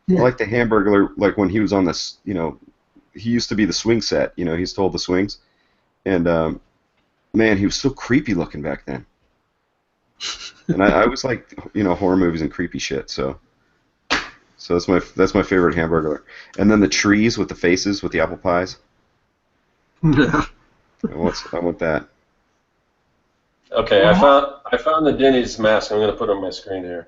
Yeah. I like the Hamburglar, like when he was on this, he used to be the swing set, he used to hold the swings, and man, he was so creepy looking back then. And I always like horror movies and creepy shit, so that's my favorite Hamburglar. And then the trees with the faces with the apple pies. Yeah. I want that. Okay, I found the Denny's mask. I'm going to put it on my screen here.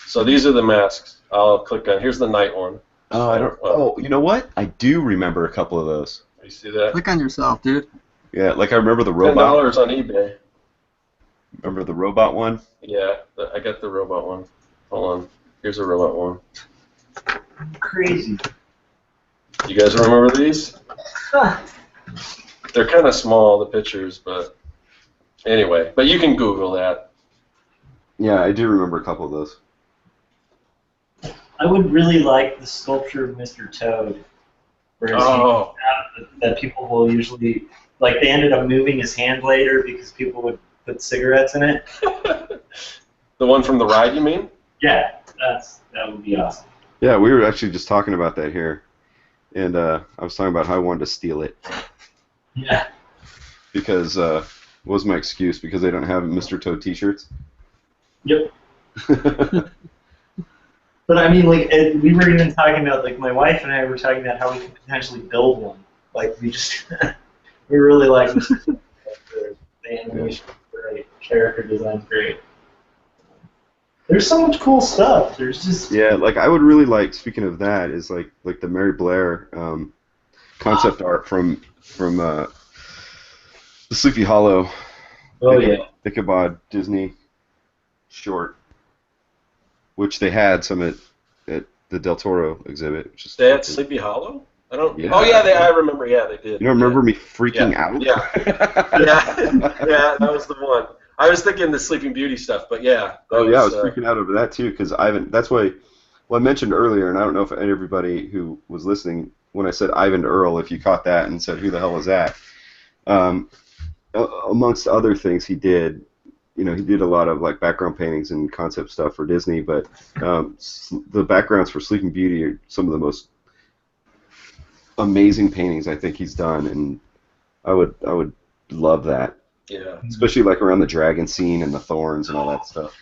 So these are the masks. I'll click on. Here's the night one. Oh, I don't. Oh, you know what? I do remember a couple of those. You see that? Click on yourself, dude. Yeah, like I remember the robot. $10 on eBay. Remember the robot one? Yeah, I got the robot one. Hold on. Here's a robot one. Crazy. You guys remember these? They're kind of small, the pictures, but anyway. But you can Google that. Yeah, I do remember a couple of those. I would really like the sculpture of Mr. Toad, that people will usually like they ended up moving his hand later because people would put cigarettes in it. The one from the ride, you mean? Yeah, that would be awesome. Yeah, we were actually just talking about that here, and I was talking about how I wanted to steal it. Yeah. Because what was my excuse? Because they don't have Mr. Toad T-shirts. Yep. But I mean, like, we were even talking about, like, my wife and I were talking about how we could potentially build one. Like, we just, we really like the animation, great, character design's great. There's so much cool stuff. There's just yeah, like I would really like. Speaking of that, is like the Mary Blair concept art from the Sleepy Hollow. Oh yeah. Ichabod Disney short, which they had some at the Del Toro exhibit. Which is they had Sleepy Hollow? I don't. Yeah. Oh yeah, I remember. Yeah, they did. You don't remember me freaking out? Yeah. Yeah, that was the one. I was thinking the Sleeping Beauty stuff, but yeah. Oh yeah, I was freaking out over that too because Ivan. That's why. Well, I mentioned earlier, and I don't know if everybody who was listening when I said Ivan Earl, if you caught that and said, "Who the hell is that?" Amongst other things, he did. You know, he did a lot of like background paintings and concept stuff for Disney, but the backgrounds for Sleeping Beauty are some of the most amazing paintings I think he's done, and I would love that. Yeah. Especially like around the dragon scene and the thorns and all that stuff.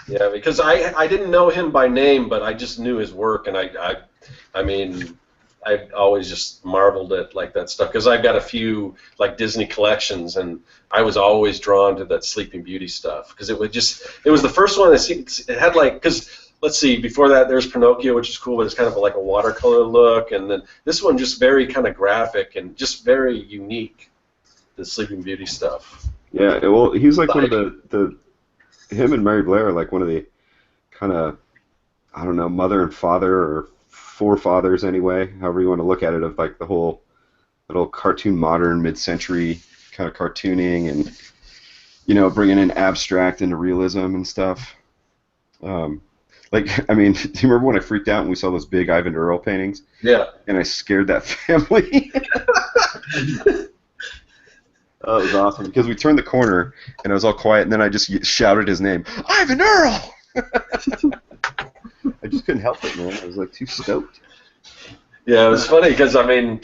Yeah, because I didn't know him by name, but I just knew his work, and I mean, I always just marveled at like that stuff because I've got a few like Disney collections, and I was always drawn to that Sleeping Beauty stuff because it was the first one it had like because let's see, before that there's Pinocchio, which is cool, but it's kind of like a watercolor look, and then this one just very kind of graphic and just very unique. The Sleeping Beauty stuff. Yeah, well, he's like one of the him and Mary Blair are like one of the kind of, I don't know, mother and father or forefathers anyway, however you want to look at it, of like the whole little cartoon modern mid-century kind of cartooning and, you know, bringing in abstract into realism and stuff. Like, I mean, do you remember when I freaked out when we saw those big Ivan Earl paintings? Yeah. And I scared that family. Oh, it was awesome because we turned the corner and I was all quiet, and then I just shouted his name, Ivan Earl. I just couldn't help it, man. I was like too stoked. Yeah, it was funny because I mean,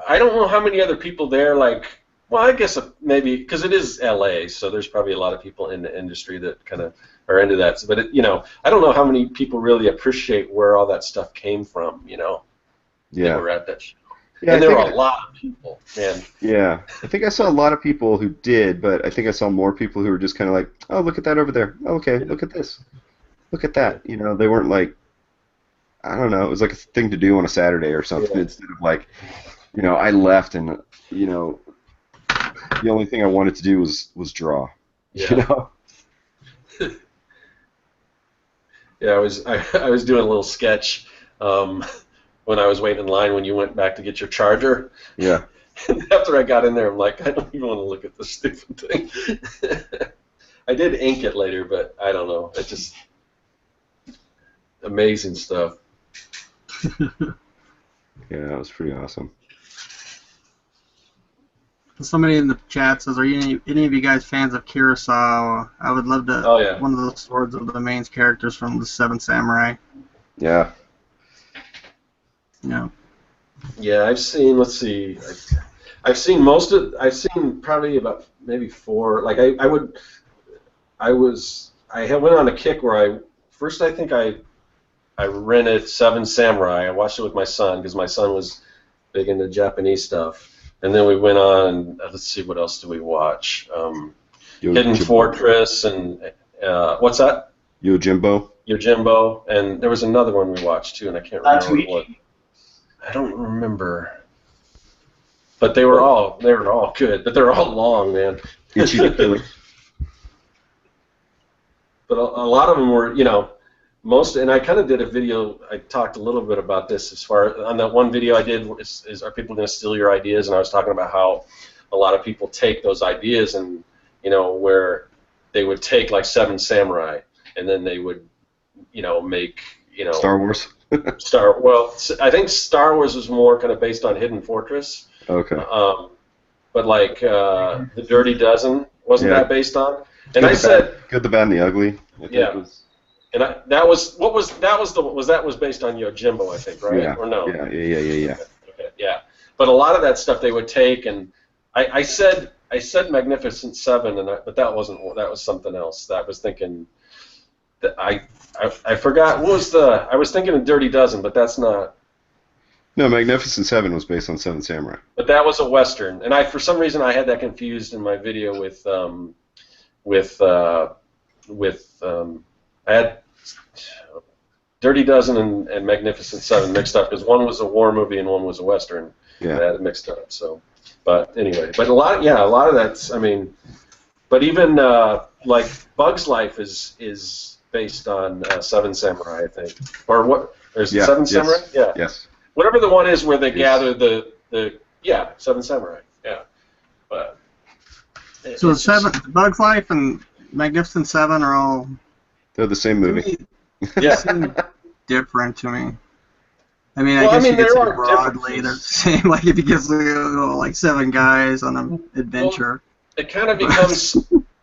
I don't know how many other people there. Like, well, I guess maybe because it is LA, so there's probably a lot of people in the industry that kind of are into that. But you know, I don't know how many people really appreciate where all that stuff came from. You know, yeah, they were at that show. Yeah, and there were a lot of people, man. Yeah, I think I saw a lot of people who did, but I think I saw more people who were just kind of like, oh, look at that over there. Oh, okay, look at this. Look at that. You know, they weren't like, I don't know, it was like a thing to do on a Saturday or something instead of like, you know, I left and, you know, the only thing I wanted to do was draw. Yeah. You know? Yeah, I was doing a little sketch. When I was waiting in line when you went back to get your charger. Yeah. And after I got in there, I'm like, I don't even want to look at this stupid thing. I did ink it later, but I don't know. It's just amazing stuff. Yeah, that was pretty awesome. Somebody in the chat says, are any of you guys fans of Kurosawa? I would love to one of the swords of the main characters from the Seven Samurai. Yeah. Yeah. Yeah, I've seen. Let's see. I've seen most of. I've seen probably about maybe 4. Like I went on a kick where I think I rented Seven Samurai. I watched it with my son because my son was big into Japanese stuff. And then we went on and let's see, what else did we watch? Hidden Fortress and what's that? Yojimbo. Yojimbo, and there was another one we watched too, and I can't remember what. I don't remember, but they were all good, but they're all long, man. Ichi the Killer. But a lot of them were, you know, and I kind of did a video. I talked a little bit about this as far on that one video I did. Is are people going to steal your ideas? And I was talking about how a lot of people take those ideas and, you know, where they would take like Seven Samurai and then they would, you know, make, you know, Star Wars. Well, I think Star Wars was more kind of based on Hidden Fortress. Okay. but like the Dirty Dozen wasn't that based on? And Good, I said, Good, the Bad, and the Ugly. I think yeah. Was, and that was based on Yojimbo, I think, right? Yeah. Or no? Yeah. Okay, yeah. But a lot of that stuff they would take, and I said Magnificent Seven, but that was something else. That was thinking that I forgot what was I was thinking of Dirty Dozen, but that's not. No, Magnificent Seven was based on Seven Samurai. But that was a Western, and for some reason I had that confused in my video with I had Dirty Dozen and Magnificent Seven mixed up because one was a war movie and one was a Western. Yeah. I had it mixed up. So, but anyway, but a lot of that's. I mean, but even like Bug's Life is based on Seven Samurai, I think, or what? There's Seven Samurai. Yeah. Yes. Whatever the one is where they gather the Seven Samurai. Yeah. But. So Bug's Life and Magnificent Seven are all. They're the same movie. Yeah. Seem different to me. I mean, I guess you could say broadly they're the same. Like if you get like seven guys on an adventure. Well, it kind of becomes.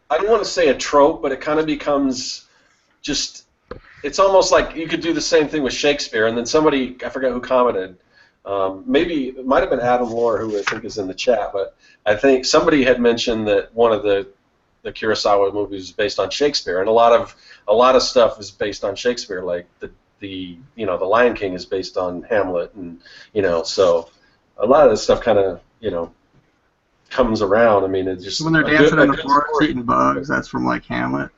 I don't want to say a trope, but it kind of becomes just. It's almost like you could do the same thing with Shakespeare, and then somebody, I forget who commented. Maybe it might have been Adam Lohr, who I think is in the chat, but I think somebody had mentioned that one of the Kurosawa movies is based on Shakespeare, and a lot of stuff is based on Shakespeare, like the Lion King is based on Hamlet, and so a lot of this stuff kind of comes around. I mean, it's just when they're dancing in the forest eating bugs. That's from like Hamlet.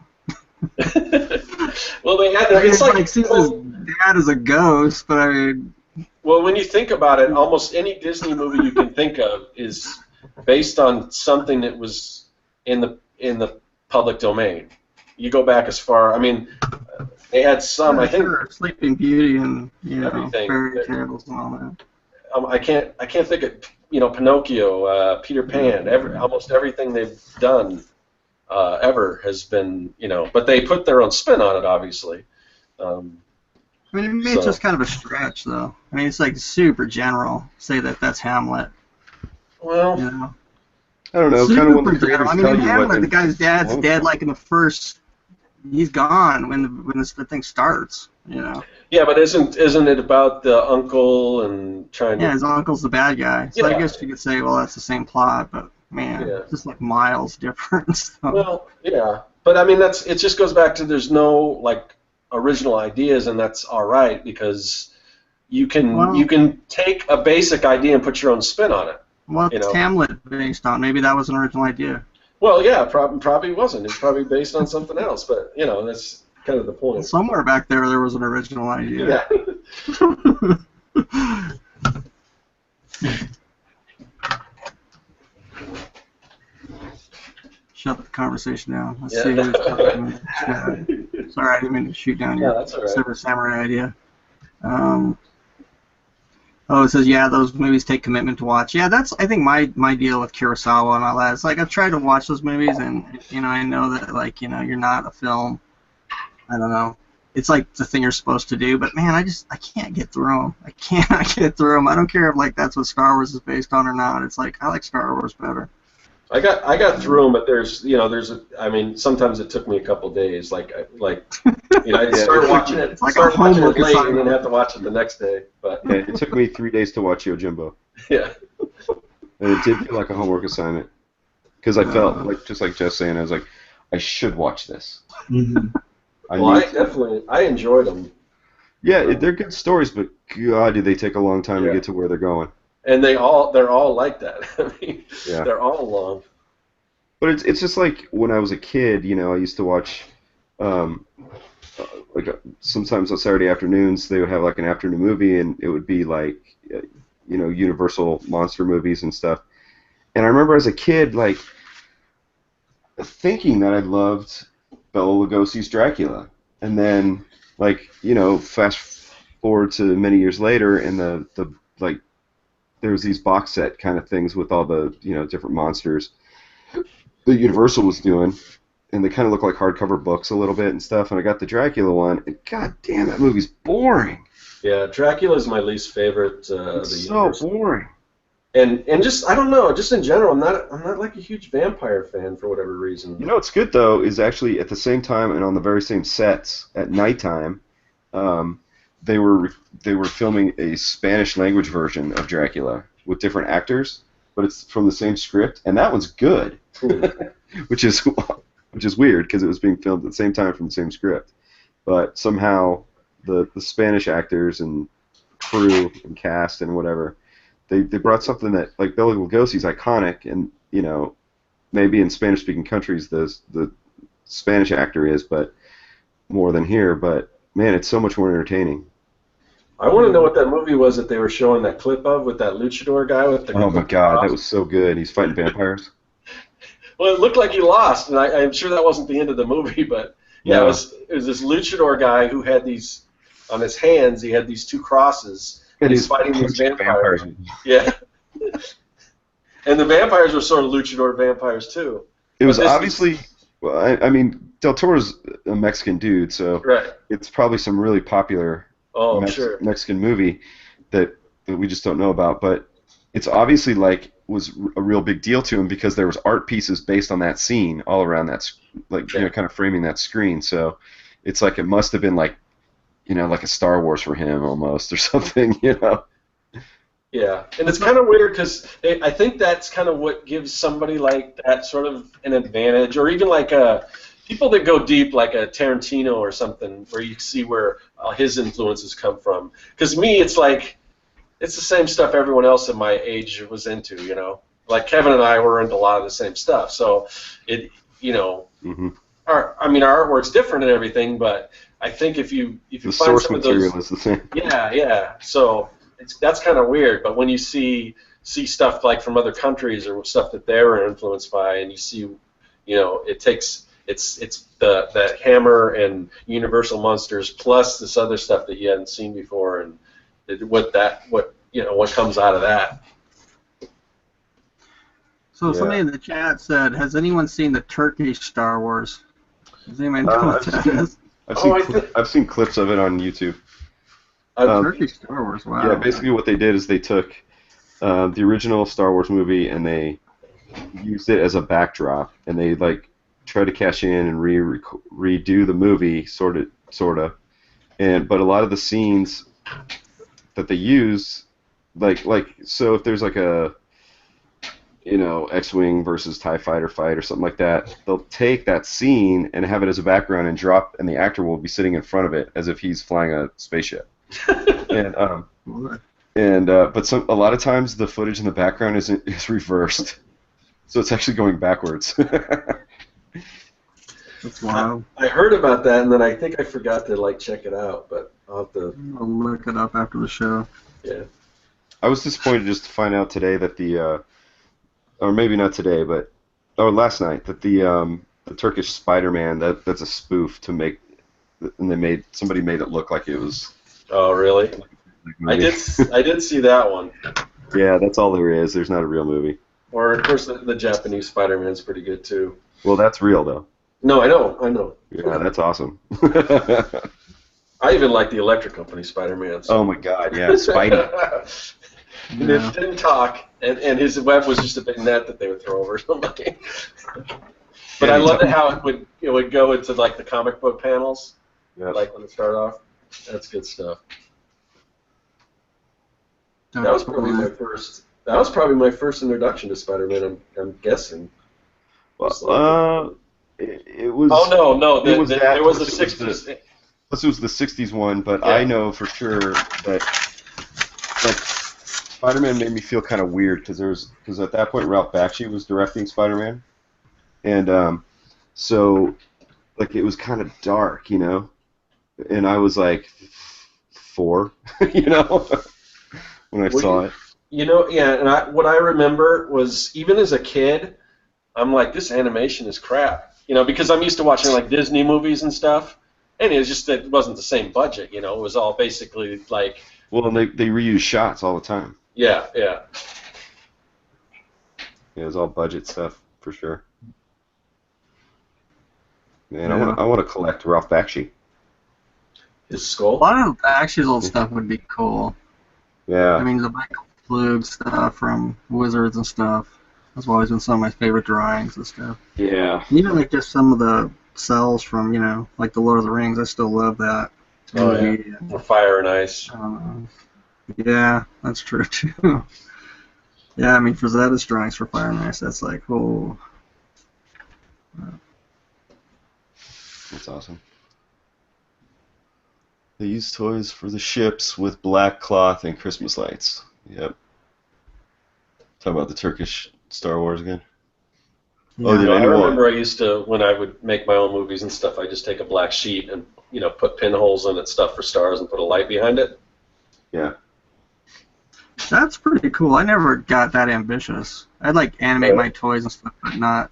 Well, it's like Caesar's dad is a ghost, but I mean. Well, when you think about it, almost any Disney movie you can think of is based on something that was in the public domain. You go back as far. I mean, they had some. I think Sleeping Beauty and everything, fairy tales and all that. I can't think of Pinocchio, Peter Pan. Almost everything they've done ever has been but they put their own spin on it, obviously. I mean, maybe it's just kind of a stretch, though. I mean, it's like super general. Say that's Hamlet. Well, I don't know. Kind of when the creators I mean, in Hamlet, the guy's dad's dead. Like in the first, he's gone when the thing starts. Yeah, but isn't it about the uncle and trying to? Yeah, his uncle's the bad guy. So I guess you could say, well, that's the same plot, but man, it's just like miles different. So. Well, yeah, but I mean, it just goes back to there's no original ideas, and that's all right because you can take a basic idea and put your own spin on it. What's Hamlet based on? Maybe that was an original idea. Well, yeah, probably wasn't. It's probably based on something else, but that's kind of the point. Somewhere back there was an original idea. Yeah. Shut the conversation down. Let's see who's talking. Sorry, I didn't mean to shoot down your that's all right. Silver Samurai idea. It says, those movies take commitment to watch. Yeah, that's, I think, my deal with Kurosawa and all that. It's like, I've tried to watch those movies, and, I know that, you're not a film. I don't know. It's like the thing you're supposed to do, but, man, I can't get through them. I cannot get through them. I don't care if, that's what Star Wars is based on or not. It's like, I like Star Wars better. I got through them, but sometimes it took me a couple days. I'd start watching it, like start watching it late, and then have to watch it the next day. But it took me 3 days to watch Yojimbo. Yeah. And it did feel like a homework assignment because I felt just like Jeff's saying, I was like, I should watch this. Mm-hmm. I enjoyed them. Yeah, they're good stories, but God, do they take a long time to get to where they're going. And they're all like that. I mean, they're all long. But it's just like when I was a kid, I used to watch, sometimes on Saturday afternoons they would have an afternoon movie, and it would be Universal monster movies and stuff. And I remember as a kid, thinking that I loved Bela Lugosi's Dracula, and then fast forward to many years later, and the there was these box set kind of things with all the different monsters that Universal was doing, and they kind of look like hardcover books a little bit and stuff. And I got the Dracula one, and god damn, that movie's boring. Yeah, Dracula is my least favorite. It's so boring. And just I don't know, just in general, I'm not like a huge vampire fan for whatever reason. You know what's good though is actually at the same time and on the very same sets at nighttime, they were filming a Spanish language version of Dracula with different actors, but it's from the same script, and that one's good, which is weird because it was being filmed at the same time from the same script, but somehow the Spanish actors and crew and cast and whatever. They brought something that, like, Bela Lugosi's iconic, and, you know, maybe in Spanish-speaking countries the Spanish actor is, but more than here, but, man, it's so much more entertaining. I want to know what that movie was that they were showing that clip of with that luchador guy with the... Oh, my God, that was so good. He's fighting vampires. Well, it looked like he lost, and I'm sure that wasn't the end of the movie, but, yeah, No. it was this luchador guy who had these, on his hands, he had these 2 crosses, and he's fighting these vampires. Yeah. And the vampires were sort of luchador vampires, too. It was obviously, well, I mean, Del Toro's a Mexican dude, so right. It's probably some really popular sure. Mexican movie that we just don't know about, but it's obviously, like, was a real big deal to him because there was art pieces based on that scene all around that, like, you know, kind of framing that screen, so it's like it must have been, like, you know, like a Star Wars for him almost or something, you know. Yeah, and it's kind of weird because I think that's kind of what gives somebody like that sort of an advantage, or even like people that go deep, like a Tarantino or something, where you see where his influences come from. Because me, it's like it's the same stuff everyone else in my age was into, you know. Like Kevin and I were into a lot of the same stuff, so it, you know, our artwork's different and everything, but I think if you find source some of material those, is the same. yeah. So that's kind of weird. But when you see stuff like from other countries or stuff that they were influenced by, and you see, you know, it's the Hammer and Universal Monsters plus this other stuff that you hadn't seen before, and what comes out of that. So somebody in the chat said, "Has anyone seen the Turkish Star Wars?" Does anyone know what that is? I've seen clips of it on YouTube. Turkish Star Wars, wow. Yeah, basically what they did is they took the original Star Wars movie and they used it as a backdrop, and they like tried to cash in and redo the movie, sort of, but a lot of the scenes that they use, like so if there's like a, you know, X-Wing versus TIE Fighter fight or something like that, they'll take that scene and have it as a background and and the actor will be sitting in front of it as if he's flying a spaceship. But a lot of times the footage in the background is reversed, so it's actually going backwards. That's wild. I heard about that, and then I think I forgot to check it out, but I'll have to. I'll look it up after the show. Yeah. I was disappointed just to find out today that or maybe not today, but last night that the Turkish Spider-Man that's a spoof to make, and somebody made it look like it was. Oh, really? I did see that one. Yeah, that's all there is. There's not a real movie. Or of course the Japanese Spider-Man's pretty good too. Well, that's real though. No, I know. Yeah, that's awesome. I even like the Electric Company Spider-Man. So. Oh my God, yeah, Spidey. And it didn't talk, and his web was just a big net that they would throw over somebody. But I loved how it would go into like the comic book panels, like when it started off. That's good stuff. That was probably my first. That was probably my first introduction to Spider-Man. I'm guessing. Well, it was. Oh no! There was the '60s. Plus, it was the '60s one, but yeah. I know for sure that Spider-Man made me feel kind of weird because at that point Ralph Bakshi was directing Spider-Man, and so like it was kind of dark, you know, and I was like 4, you know, when I saw it. You know, yeah, and what I remember was even as a kid, I'm like, this animation is crap, you know, because I'm used to watching like Disney movies and stuff, and it was just that it wasn't the same budget, you know, it was all basically like. Well, and they reuse shots all the time. Yeah. Yeah, it was all budget stuff for sure. Man, yeah. I want to collect Ralph Bakshi. His skull. A lot of Bakshi's old stuff would be cool. Yeah. I mean, Flug stuff from Wizards and stuff. That's always been some of my favorite drawings and stuff. Yeah. And even like just some of the cells from, like the Lord of the Rings, I still love that. Oh, yeah. Or Fire and Ice. Yeah, that's true too. Yeah, I mean, Frazetta's drawings for Fire and Ice, that's like, oh. That's awesome. They use toys for the ships with black cloth and Christmas lights. Yep. Talk about the Turkish Star Wars again. Yeah. Oh, did I anyone? remember I used to, when I would make my own movies and stuff, I just take a black sheet and put pinholes in it, stuff for stars, and put a light behind it. Yeah. That's pretty cool. I never got that ambitious. I'd like animate my toys and stuff, but not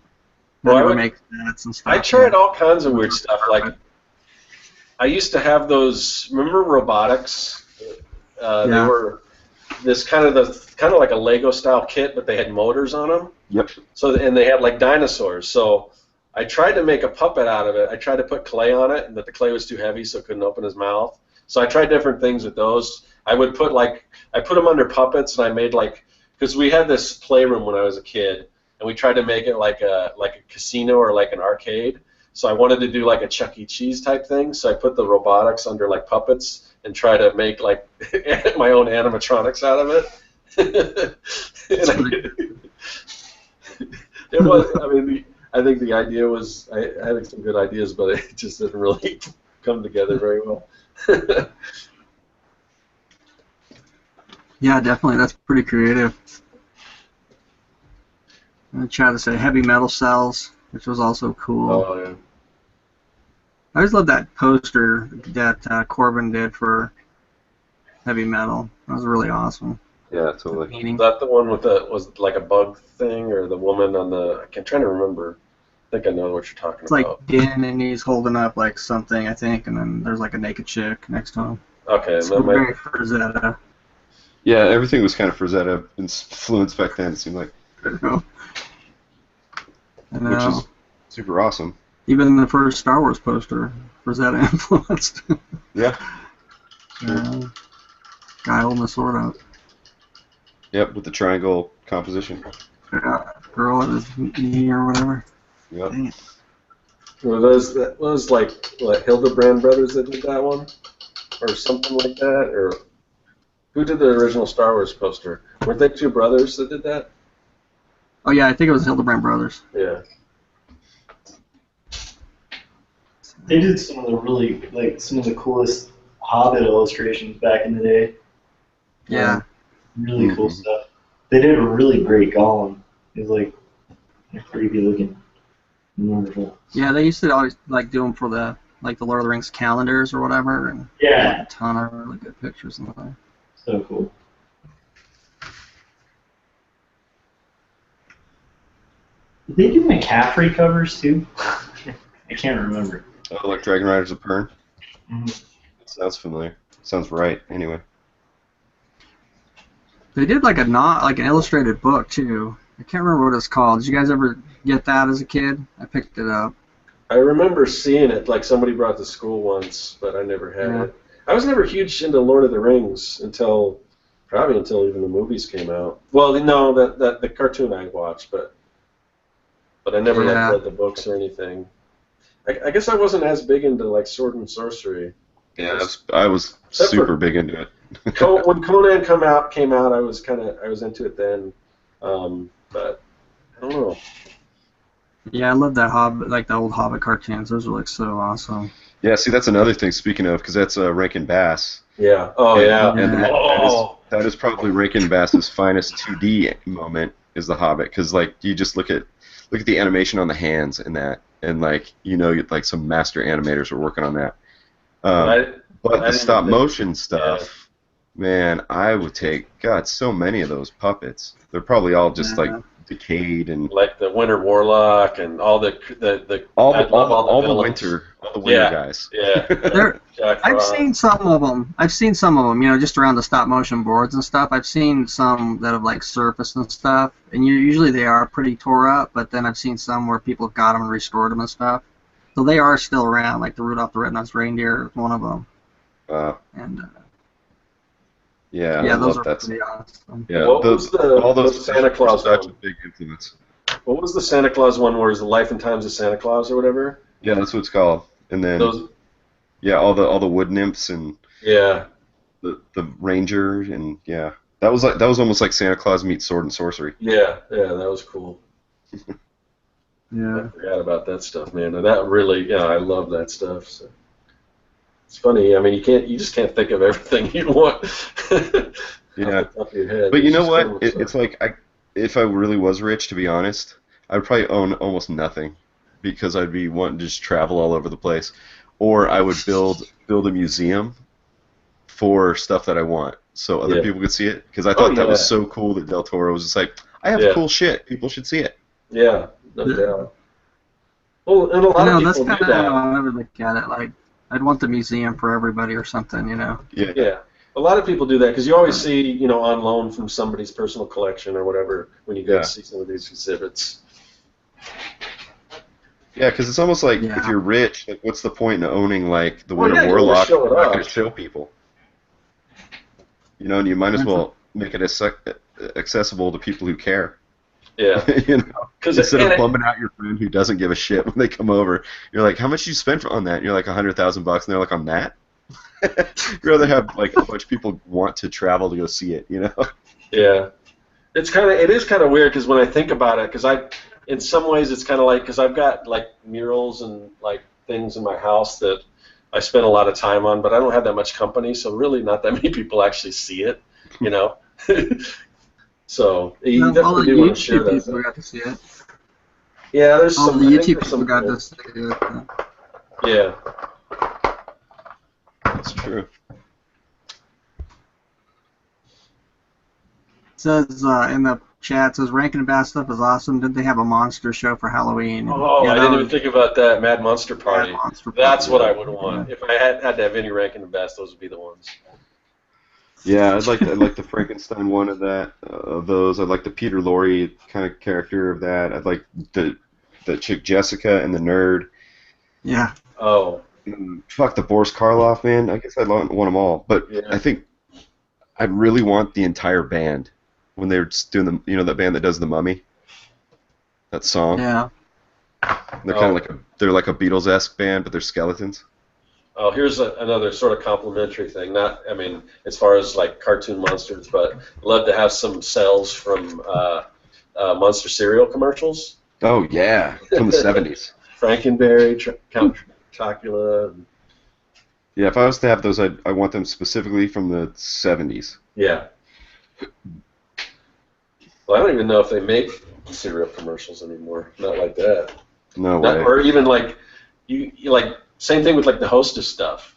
make sets and stuff. I tried all kinds of weird stuff. Like, I used to have those. Remember robotics? They were this kind of like a Lego style kit, but they had motors on them. Yep. So and they had like dinosaurs. So I tried to make a puppet out of it. I tried to put clay on it, but the clay was too heavy, so it couldn't open his mouth. So I tried different things with those. I put them under puppets, and I made because we had this playroom when I was a kid, and we tried to make it like a casino or like an arcade. So I wanted to do like a Chuck E. Cheese type thing. So I put the robotics under like puppets and try to make like my own animatronics out of it. It was. I mean, I think the idea was. I had some good ideas, but it just didn't really come together very well. Yeah, definitely. That's pretty creative. I tried to say heavy metal cells, which was also cool. Oh, yeah. I always loved that poster that Corbin did for heavy metal. That was really awesome. Yeah, totally. Is that the one with was like a bug thing, or the woman on the? I'm trying to remember. I think I know what you're talking about. It's like Din, and he's holding up like something, I think, and then there's like a naked chick next to him. Okay, it's very Frazetta. Yeah, everything was kind of Frazetta influenced back then, it seemed like. I know. Which is super awesome. Even the first Star Wars poster, Frazetta influenced. Yeah. Guy holding the sword out. Yep, with the triangle composition. Girl at his knee or whatever. Yep. Dang it. Were those like what, Hildebrand brothers that did that one, or something like that, or who did the original Star Wars poster? Weren't they two brothers that did that? Oh yeah, I think it was Hildebrand brothers. Yeah. They did some of the coolest Hobbit illustrations back in the day. Yeah. Really cool stuff. They did a really great Gollum. It was like creepy looking. Wonderful. Yeah, they used to always do them for the Lord of the Rings calendars or whatever, and yeah, a ton of really good pictures and stuff. So cool. Did they do McCaffrey covers too? I can't remember. Oh, like Dragon Riders of Pern? Mm-hmm. Sounds familiar. Sounds right, anyway. They did an illustrated book too. I can't remember what it's called. Did you guys ever get that as a kid? I picked it up. I remember seeing it, like somebody brought to school once, but I never had it. I was never huge into Lord of the Rings until even the movies came out. Well, no, that the cartoon I watched, but I never read the books or anything. I guess I wasn't as big into Sword and Sorcery. Yeah, I was super big into it. When Conan came out, I was into it then, but I don't know. Yeah, I love that Hobbit, the old Hobbit cartoons. Those are so awesome. Yeah, see, that's another thing. Speaking of, because that's Rankin Bass. Yeah. Oh yeah. And that is probably Rankin Bass's finest 2D moment is the Hobbit, because you just look at the animation on the hands in that, and some master animators were working on that. But the stop motion stuff, man, I would take so many of those puppets. They're probably all just decayed and like the Winter Warlock and all the winter guys. Yeah. I've seen some of them. Just around the stop motion boards and stuff. I've seen some that have surfaced and stuff, and usually they are pretty tore up. But then I've seen some where people have got them and restored them and stuff. So they are still around. Like the Rudolph the Red-Nosed Reindeer is one of them. And Yeah, I Yeah, those love are that. pretty awesome. Yeah, What was all the those Santa were Claus such a one? big influence. What was the Santa Claus one where it's the Life and Times of Santa Claus or whatever? Yeah, that's what it's called. And then Those, yeah, all the wood nymphs and yeah. the ranger and yeah, that was almost like Santa Claus meets sword and sorcery. Yeah, that was cool. Yeah. I forgot about that stuff, man. And that really, yeah, I love that stuff. So. It's funny. I mean, you just can't think of everything you want. Yeah, off the top of your head. but you There's know just so what? much It's stuff. like if I really was rich, to be honest, I'd probably own almost nothing because I'd be wanting to just travel all over the place, or I would build a museum for stuff that I want, so other Yeah. people could see it. Because I Oh, thought that was yeah. so cool that Del Toro was just like, I have Yeah. cool shit. People should see it. Yeah, no Yeah. doubt. Well, and a lot of That's people kind do of how that. I would look at it. Like, I'd want the museum for everybody or something, you know. Yeah. Yeah. A lot of people do that because you always see, on loan from somebody's personal collection or whatever when you go Yeah. to see some of these exhibits. Yeah, because it's almost like if Yeah. you're rich, like, what's the point in owning like the Well, Winter yeah, you wanna Warlock? show it You're not off. going to show people. And you might as well make it accessible to people who care. Yeah. Instead of bumming out your friend who doesn't give a shit when they come over, you're like, "How much you spend on that?" And you're like, $100,000, and they're like, "On that?" You'd rather have like a bunch of people want to travel to go see it, Yeah. It is kind of weird because when I think about it, in some ways it's kind of like, because I've got like murals and like things in my house that I spend a lot of time on, but I don't have that much company, so really not that many people actually see it, So you All definitely the do want to share YouTube that people stuff. got to see it. Yeah, there's All some. the I think YouTube there's people some got cool. to see it. Yeah. That's true. It says in the chat, says Rankin and Bass stuff is awesome. Did they have a monster show for Halloween? Oh, yeah, I that didn't even was think about that Mad Monster Party. Mad Monster That's Party. what I would want. If I had to have any Rankin and Bass, those would be the ones. Yeah, I'd like the Frankenstein one of those. I'd like the Peter Lorre kind of character of that. I'd like the chick Jessica and the nerd. Yeah. Oh. Fuck the Boris Karloff, man. I guess I'd want them all, but Yeah. I think I'd really want the entire band when they're doing that band that does the Mummy, that song. Yeah. They're kind of they're like a Beatles-esque band, but they're skeletons. Oh, here's another sort of complimentary thing. As far as like cartoon monsters, but love to have some cells from Monster cereal commercials. Oh yeah, from the '70s. Frankenberry, Count Chocula. Yeah, if I was to have those, I want them specifically from the '70s. Yeah. Well, I don't even know if they make cereal commercials anymore. Not like that. No way. Or even like you like same thing with like the Hostess stuff.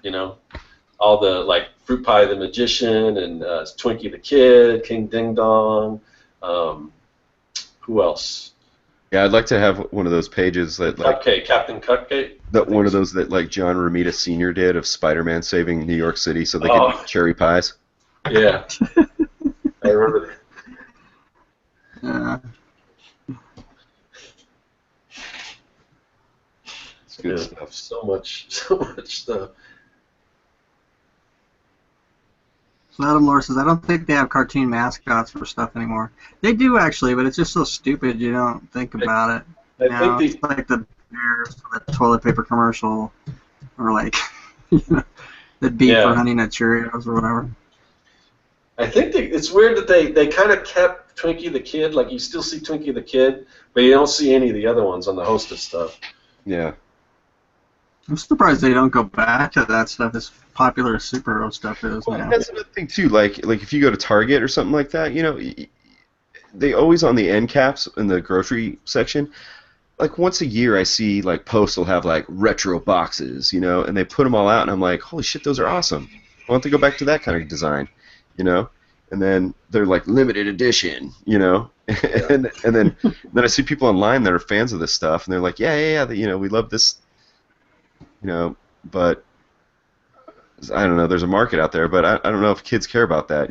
All the like Fruit Pie the Magician and Twinkie the Kid, King Ding Dong. Who else? Yeah, I'd like to have one of those pages that like Captain Cupcake. that one of those that like John Romita Sr. did of Spider-Man saving New York City so they could eat cherry pies. Yeah, I remember that. Yeah. It's good stuff. So much stuff. So Adam Lore says, I don't think they have cartoon mascots for stuff anymore. They do actually, but it's just so stupid you don't think about it. I think It's like the bears for the toilet paper commercial, or like the bee for Honey Nut Cheerios or whatever. I think it's weird that they kind of kept Twinkie the Kid. Like you still see Twinkie the Kid, but you don't see any of the other ones on the Hostess stuff. Yeah. I'm surprised they don't go back to that stuff as popular as superhero stuff is Well, now. that's another thing too. Like if you go to Target or something like that, they always on the end caps in the grocery section. Like once a year, I see like Post will have like retro boxes, and they put them all out, and I'm like, holy shit, those are awesome. I want to go back to that kind of design, And then they're like limited edition, and then I see people online that are fans of this stuff, and they're like, yeah, we love this. But I don't know. There's a market out there, but I don't know if kids care about that.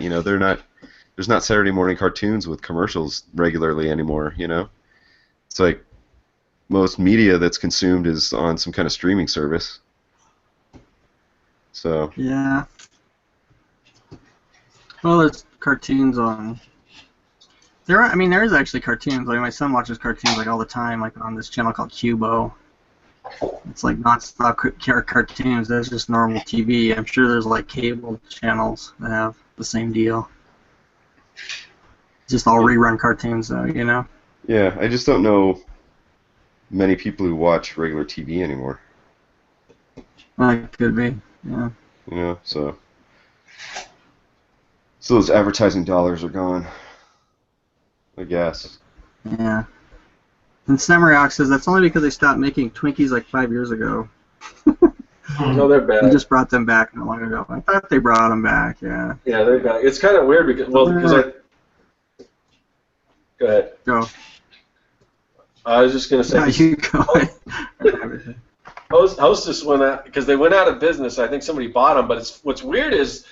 There's not Saturday morning cartoons with commercials regularly anymore. It's like most media that's consumed is on some kind of streaming service. So Yeah. Well, there's cartoons on. There is actually cartoons. Like my son watches cartoons like all the time, like on this channel called Cubo. It's like non-stop cartoons. That's just normal TV. I'm sure there's like cable channels that have the same deal. Just all rerun cartoons, though, you know. Yeah, I just don't know many people who watch regular TV anymore. It could be, yeah. You know, so those advertising dollars are gone, I guess. Yeah. And Samarioc says that's only because they stopped making Twinkies like 5 years ago. No, they're bad. They just brought them back not long ago. I thought they brought them back, yeah. Yeah, they're bad. It's kind of weird because, well, because Go ahead. Go. I was just going to say. Yeah, you go. Hostess went out because they went out of business. I think somebody bought them, but what's weird is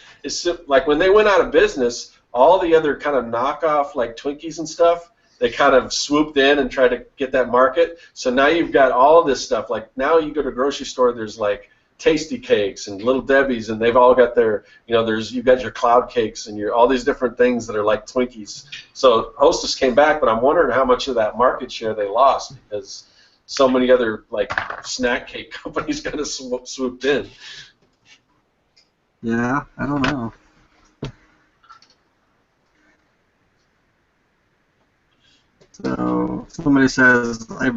like when they went out of business, all the other kind of knockoff like Twinkies and stuff, they kind of swooped in and tried to get that market. So now you've got all this stuff. Like now you go to a grocery store, there's like Tasty Cakes and Little Debbie's, and they've all got their, you've got your Cloud Cakes and all these different things that are like Twinkies. So Hostess came back, but I'm wondering how much of that market share they lost because so many other like snack cake companies kind of swooped in. Yeah, I don't know. So somebody says I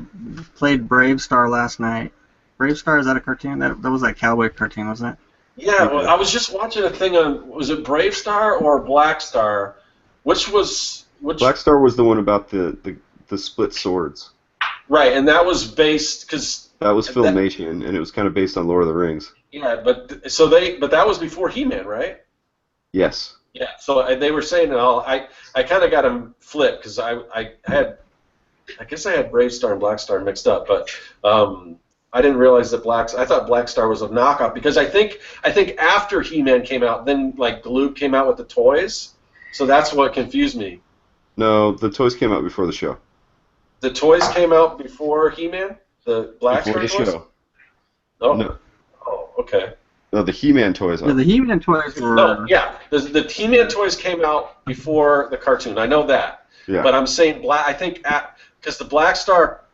played Brave Star last night. Brave Star, is that a cartoon? That was that cowboy cartoon, wasn't it? Yeah, well, I was just watching a thing on, was it Brave Star or Black Star? Which? Black Star was the one about the split swords. Right, and that was based because that was Filmation, and it was kind of based on Lord of the Rings. Yeah, but that was before He-Man, right? Yes. Yeah, so they were saying it all. I kind of got them flipped because I guess I had Brave Star and Black Star mixed up, but I didn't realize that I thought Black Star was a knockoff because I think after He-Man came out, then like Galoob came out with the toys, so that's what confused me. No, the toys came out before the show. The toys came out before He-Man? The Black Star toys? Before the show. Oh. No. Oh, okay. No, the He-Man toys. Yeah, the He-Man toys were... No, yeah. The He-Man toys came out before the cartoon. I know that. Yeah. But I'm saying I think because the Black Star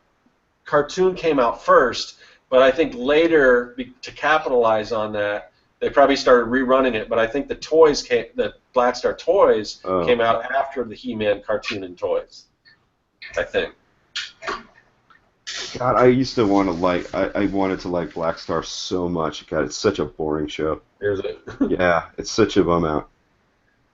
cartoon came out first, but I think later to capitalize on that, they probably started rerunning it. But I think the Black Star toys came out after the He-Man cartoon and toys. I think. God, I used to want to I wanted to like Black Star so much. God, it's such a boring show. Is it? Yeah, it's such a bum out.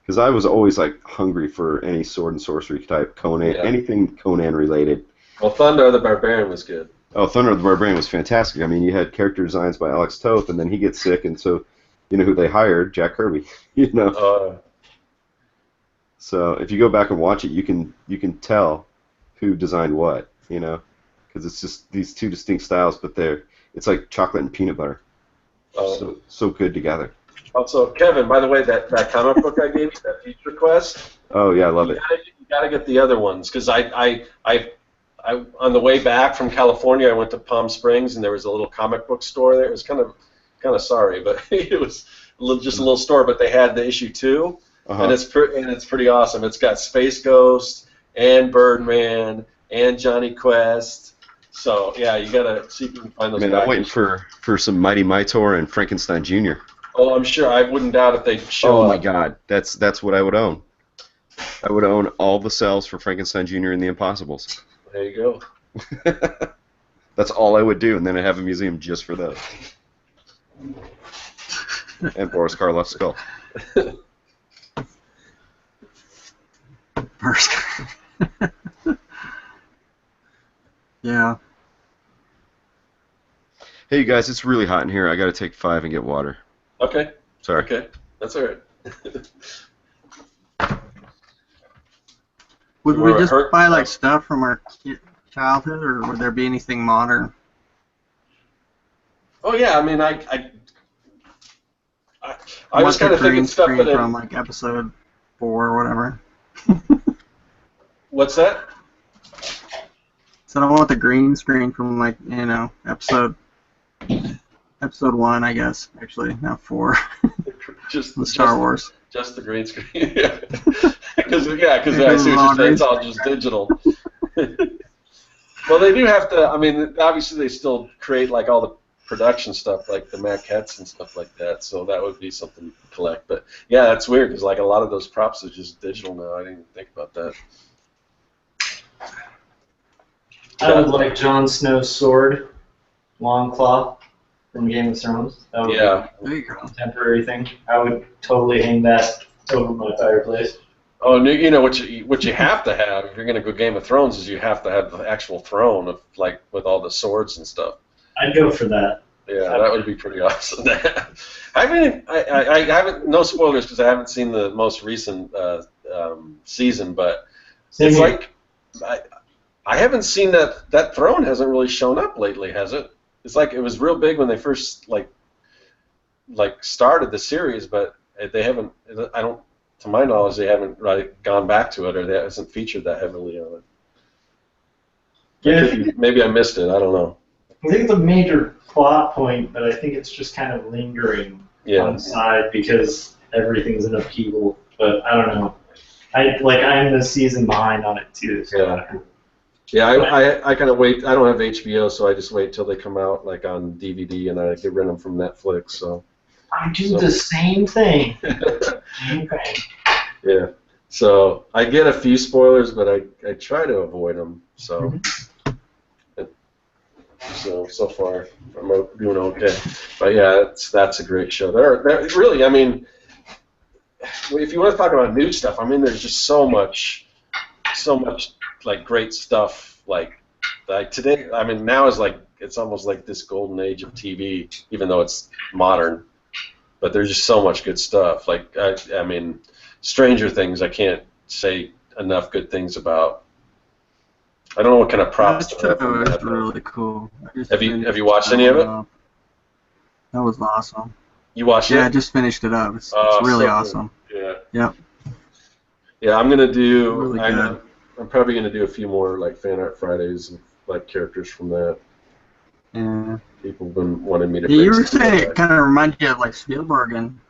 Because I was always like hungry for any sword and sorcery type Conan, anything Conan related. Well, Thunder the Barbarian was good. Oh, Thunder the Barbarian was fantastic. I mean, you had character designs by Alex Toth, and then he gets sick, and so you know who they hired? Jack Kirby. You know. So if you go back and watch it, you can tell who designed what. You know. Because it's just these two distinct styles, but it's like chocolate and peanut butter. So good together. Also, Kevin, by the way, that comic book I gave you, that Feature Quest. Oh yeah, I love it. You gotta get the other ones because I on the way back from California, I went to Palm Springs and there was a little comic book store there. It was kind of sorry, but it was just a little store, but they had the issue 2, and it's pretty awesome. It's got Space Ghost and Birdman and Johnny Quest. So yeah, you gotta see if you can find those. Man, I'm waiting for some Mighty Mightor and Frankenstein Jr. Oh, I'm sure. I wouldn't doubt if they show up. Oh my God, that's what I would own. I would own all the cells for Frankenstein Jr. and the Impossibles. There you go. That's all I would do, and then I'd have a museum just for those. And Boris Karloff's skull. Yeah. Hey, you guys, it's really hot in here. I got to take 5 and get water. Okay. Sorry. Okay. That's all right. Would we just buy like stuff from our childhood, or would there be anything modern? Oh yeah, I mean, I was kind of thinking stuff that from like episode 4 or whatever. What's that? So I want the green screen from like episode 1, I guess. Actually, not 4. the Star Wars. Just the green screen. Because I see what you're saying. It's all just digital. Well, they do have to. I mean, obviously they still create like all the production stuff, like the maquettes and stuff like that. So that would be something to collect. But yeah, that's weird because like a lot of those props are just digital now. I didn't even think about that. I would like Jon Snow's sword, long claw, from Game of Thrones. That would be There you go. a temporary thing. I would totally hang that over my fireplace. Oh, you know what you have to have if you're going to go Game of Thrones is you have to have the actual throne of like with all the swords and stuff. I'd go for that. Yeah, that would be pretty awesome. I haven't no spoilers because I haven't seen the most recent season, but Same it's here. like I haven't seen that throne hasn't really shown up lately, has it? It's like it was real big when they first like started the series, but they haven't. I don't. To my knowledge, they haven't really gone back to it, or they hasn't featured that heavily on it. Yeah, Maybe I missed it. I don't know. I think it's a major plot point, but I think it's just kind of lingering on the side because everything's in upheaval. But I don't know. I'm the season behind on it too. So I kind of wait. I don't have HBO, so I just wait till they come out like on DVD, and I get rent them from Netflix. So I do the same thing. Okay. Yeah. So I get a few spoilers, but I try to avoid them. So. So far, I'm doing okay. But yeah, that's a great show. They're really, I mean, if you want to talk about new stuff, I mean, there's just so much like great stuff. Like today, I mean, now is like it's almost like this golden age of TV, even though it's modern. But there's just so much good stuff. Like I mean, Stranger Things, I can't say enough good things about. I don't know what kind of props. That show is really cool. Have you watched any of it? That was awesome. You watched it? Yeah, I just finished it up. It's really awesome. Yeah. Yep. Yeah, I'm gonna do. Really good. I'm probably gonna do a few more like fan art Fridays and like characters from that. Yeah. People have been wanting me to. Yeah, you were saying it kind of reminded you of like Spielberg and.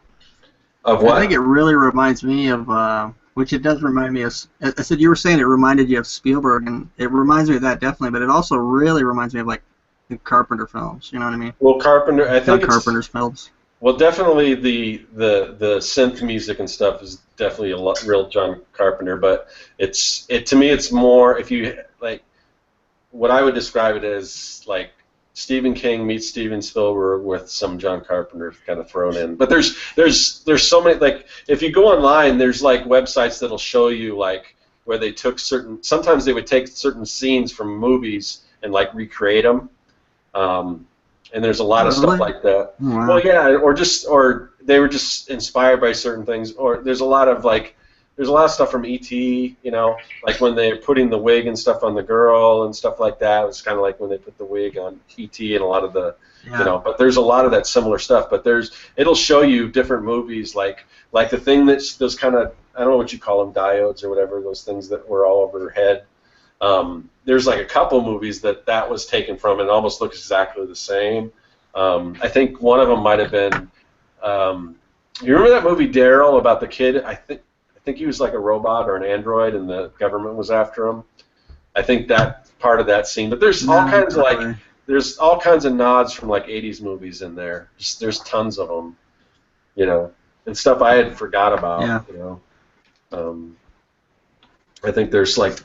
Of what? I think it really reminds me of. Which it does remind me of. I said you were saying it reminded you of Spielberg, and it reminds me of that definitely. But it also really reminds me of like the Carpenter films. You know what I mean? Well, Carpenter. I think Carpenter's films. Well, definitely the synth music and stuff is definitely real John Carpenter. But to me it's more if you like what I would describe it as like Stephen King meets Steven Spielberg with some John Carpenter kind of thrown in. But there's so many, like if you go online, there's like websites that'll show you like where they took sometimes they would take certain scenes from movies and like recreate them. And there's a lot of stuff like that. Wow. Well, yeah, or they were just inspired by certain things, or there's a lot of stuff from E.T., you know, like when they're putting the wig and stuff on the girl and stuff like that. It's kind of like when they put the wig on E.T. and a lot of the, you know, but there's a lot of that similar stuff. But it'll show you different movies, like the thing that's those kind of, I don't know what you call them, diodes or whatever, those things that were all over her head. There's like a couple movies that was taken from and almost looks exactly the same. I think one of them might have been, you remember that movie Daryl about the kid? I think he was like a robot or an android, and the government was after him. I think that part of that scene, but there's all kinds of there's all kinds of nods from like 80s movies in there. There's tons of them, you know, and stuff I had forgot about. Yeah. You know, I think there's like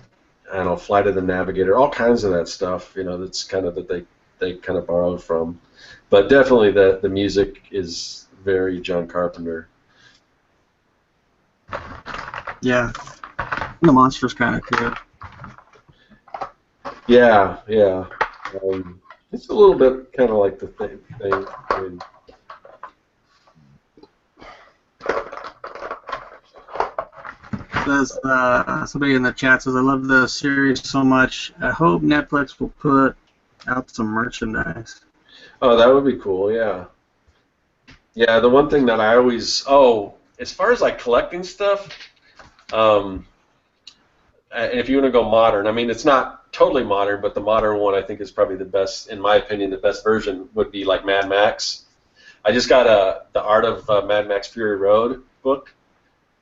I don't know, Flight of the Navigator, all kinds of that stuff. You know, that's kind of that they kind of borrowed from, but definitely the music is very John Carpenter. Yeah. The monster's kind of cool. Yeah. It's a little bit kind of like the thing. I mean, Says somebody in the chat says, I love the series so much. I hope Netflix will put out some merchandise. Oh, that would be cool, yeah. Yeah, the one thing that I always, as far as like collecting stuff, and if you want to go modern, I mean, it's not totally modern, but the modern one I think is probably the best, in my opinion, the best version would be like Mad Max. I just got the Art of Mad Max Fury Road book.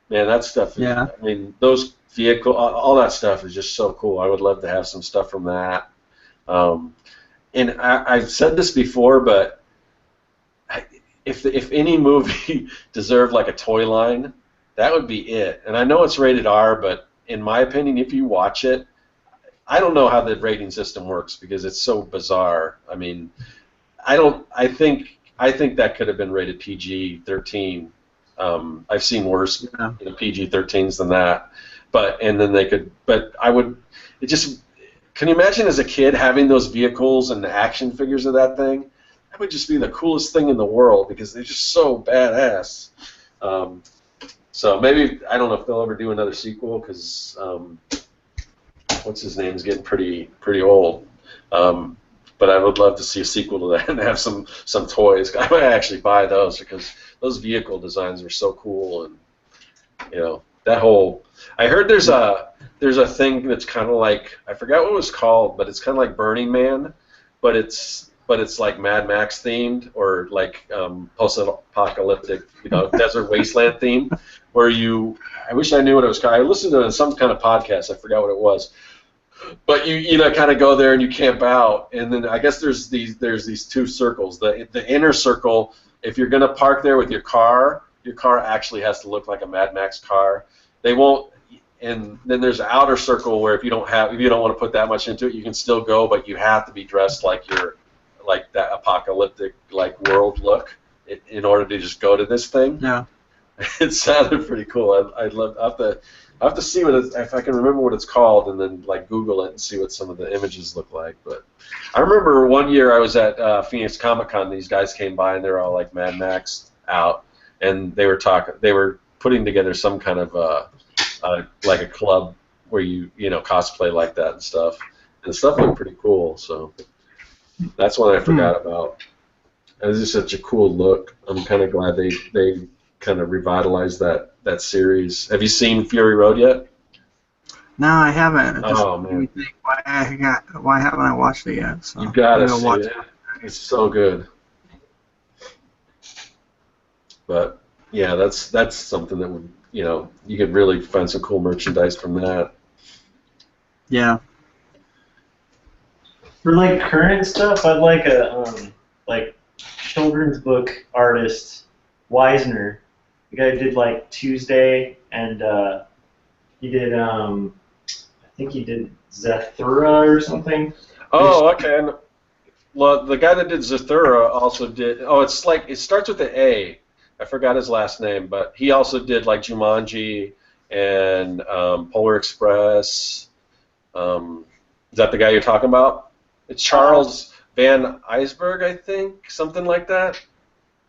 Man, that stuff. Yeah. I mean, those vehicle, all that stuff is just so cool. I would love to have some stuff from that. And I've said this before, but if any movie deserved like a toy line, that would be it. And I know it's rated R, but in my opinion, if you watch it, I don't know how the rating system works because it's so bizarre. I mean, I think that could have been rated PG-13. I've seen worse PG-13s than that. But I would. It just. Can you imagine as a kid having those vehicles and the action figures of that thing? That would just be the coolest thing in the world because they're just so badass. So maybe, I don't know if they'll ever do another sequel because what's his name is getting pretty old. But I would love to see a sequel to that and have some toys. I might actually buy those because those vehicle designs are so cool, and that whole. I heard there's a thing that's kind of like, I forgot what it was called, but it's kind of like Burning Man, but it's like Mad Max themed or like post-apocalyptic, desert wasteland themed, where I wish I knew what it was called. I listened to it in some kind of podcast. I forgot what it was. But you kind of go there and you camp out, and then I guess there's these two circles. The inner circle, if you're gonna park there with your car actually has to look like a Mad Max car. They won't. And then there's an outer circle where if you don't want to put that much into it, you can still go, but you have to be dressed like that apocalyptic world look in order to just go to this thing. Yeah. It sounded pretty cool. I have to see if I can remember what it's called, and then Google it and see what some of the images look like. But I remember one year I was at Phoenix Comic Con. These guys came by and they were all like Mad Max out, and they were putting together some kind of like a club where you cosplay like that and stuff. And the stuff looked pretty cool. So that's one I forgot about. It was just such a cool look. I'm kind of glad they kind of revitalized that series. Have you seen Fury Road yet? No, I haven't. It just man. made me think, why haven't I watched it yet? So You gotta see watch it. It's so good. But yeah, that's something that would you could really find some cool merchandise from that. Yeah. For current stuff, I'd like a children's book artist, Weisner. The guy who did Tuesday, and he did I think he did Zathura or something. Oh, okay. Well, the guy that did Zathura also did. Oh, it starts with an A. I forgot his last name, but he also did Jumanji and Polar Express. Is that the guy you're talking about? It's Charles Van Eisberg, I think, something like that.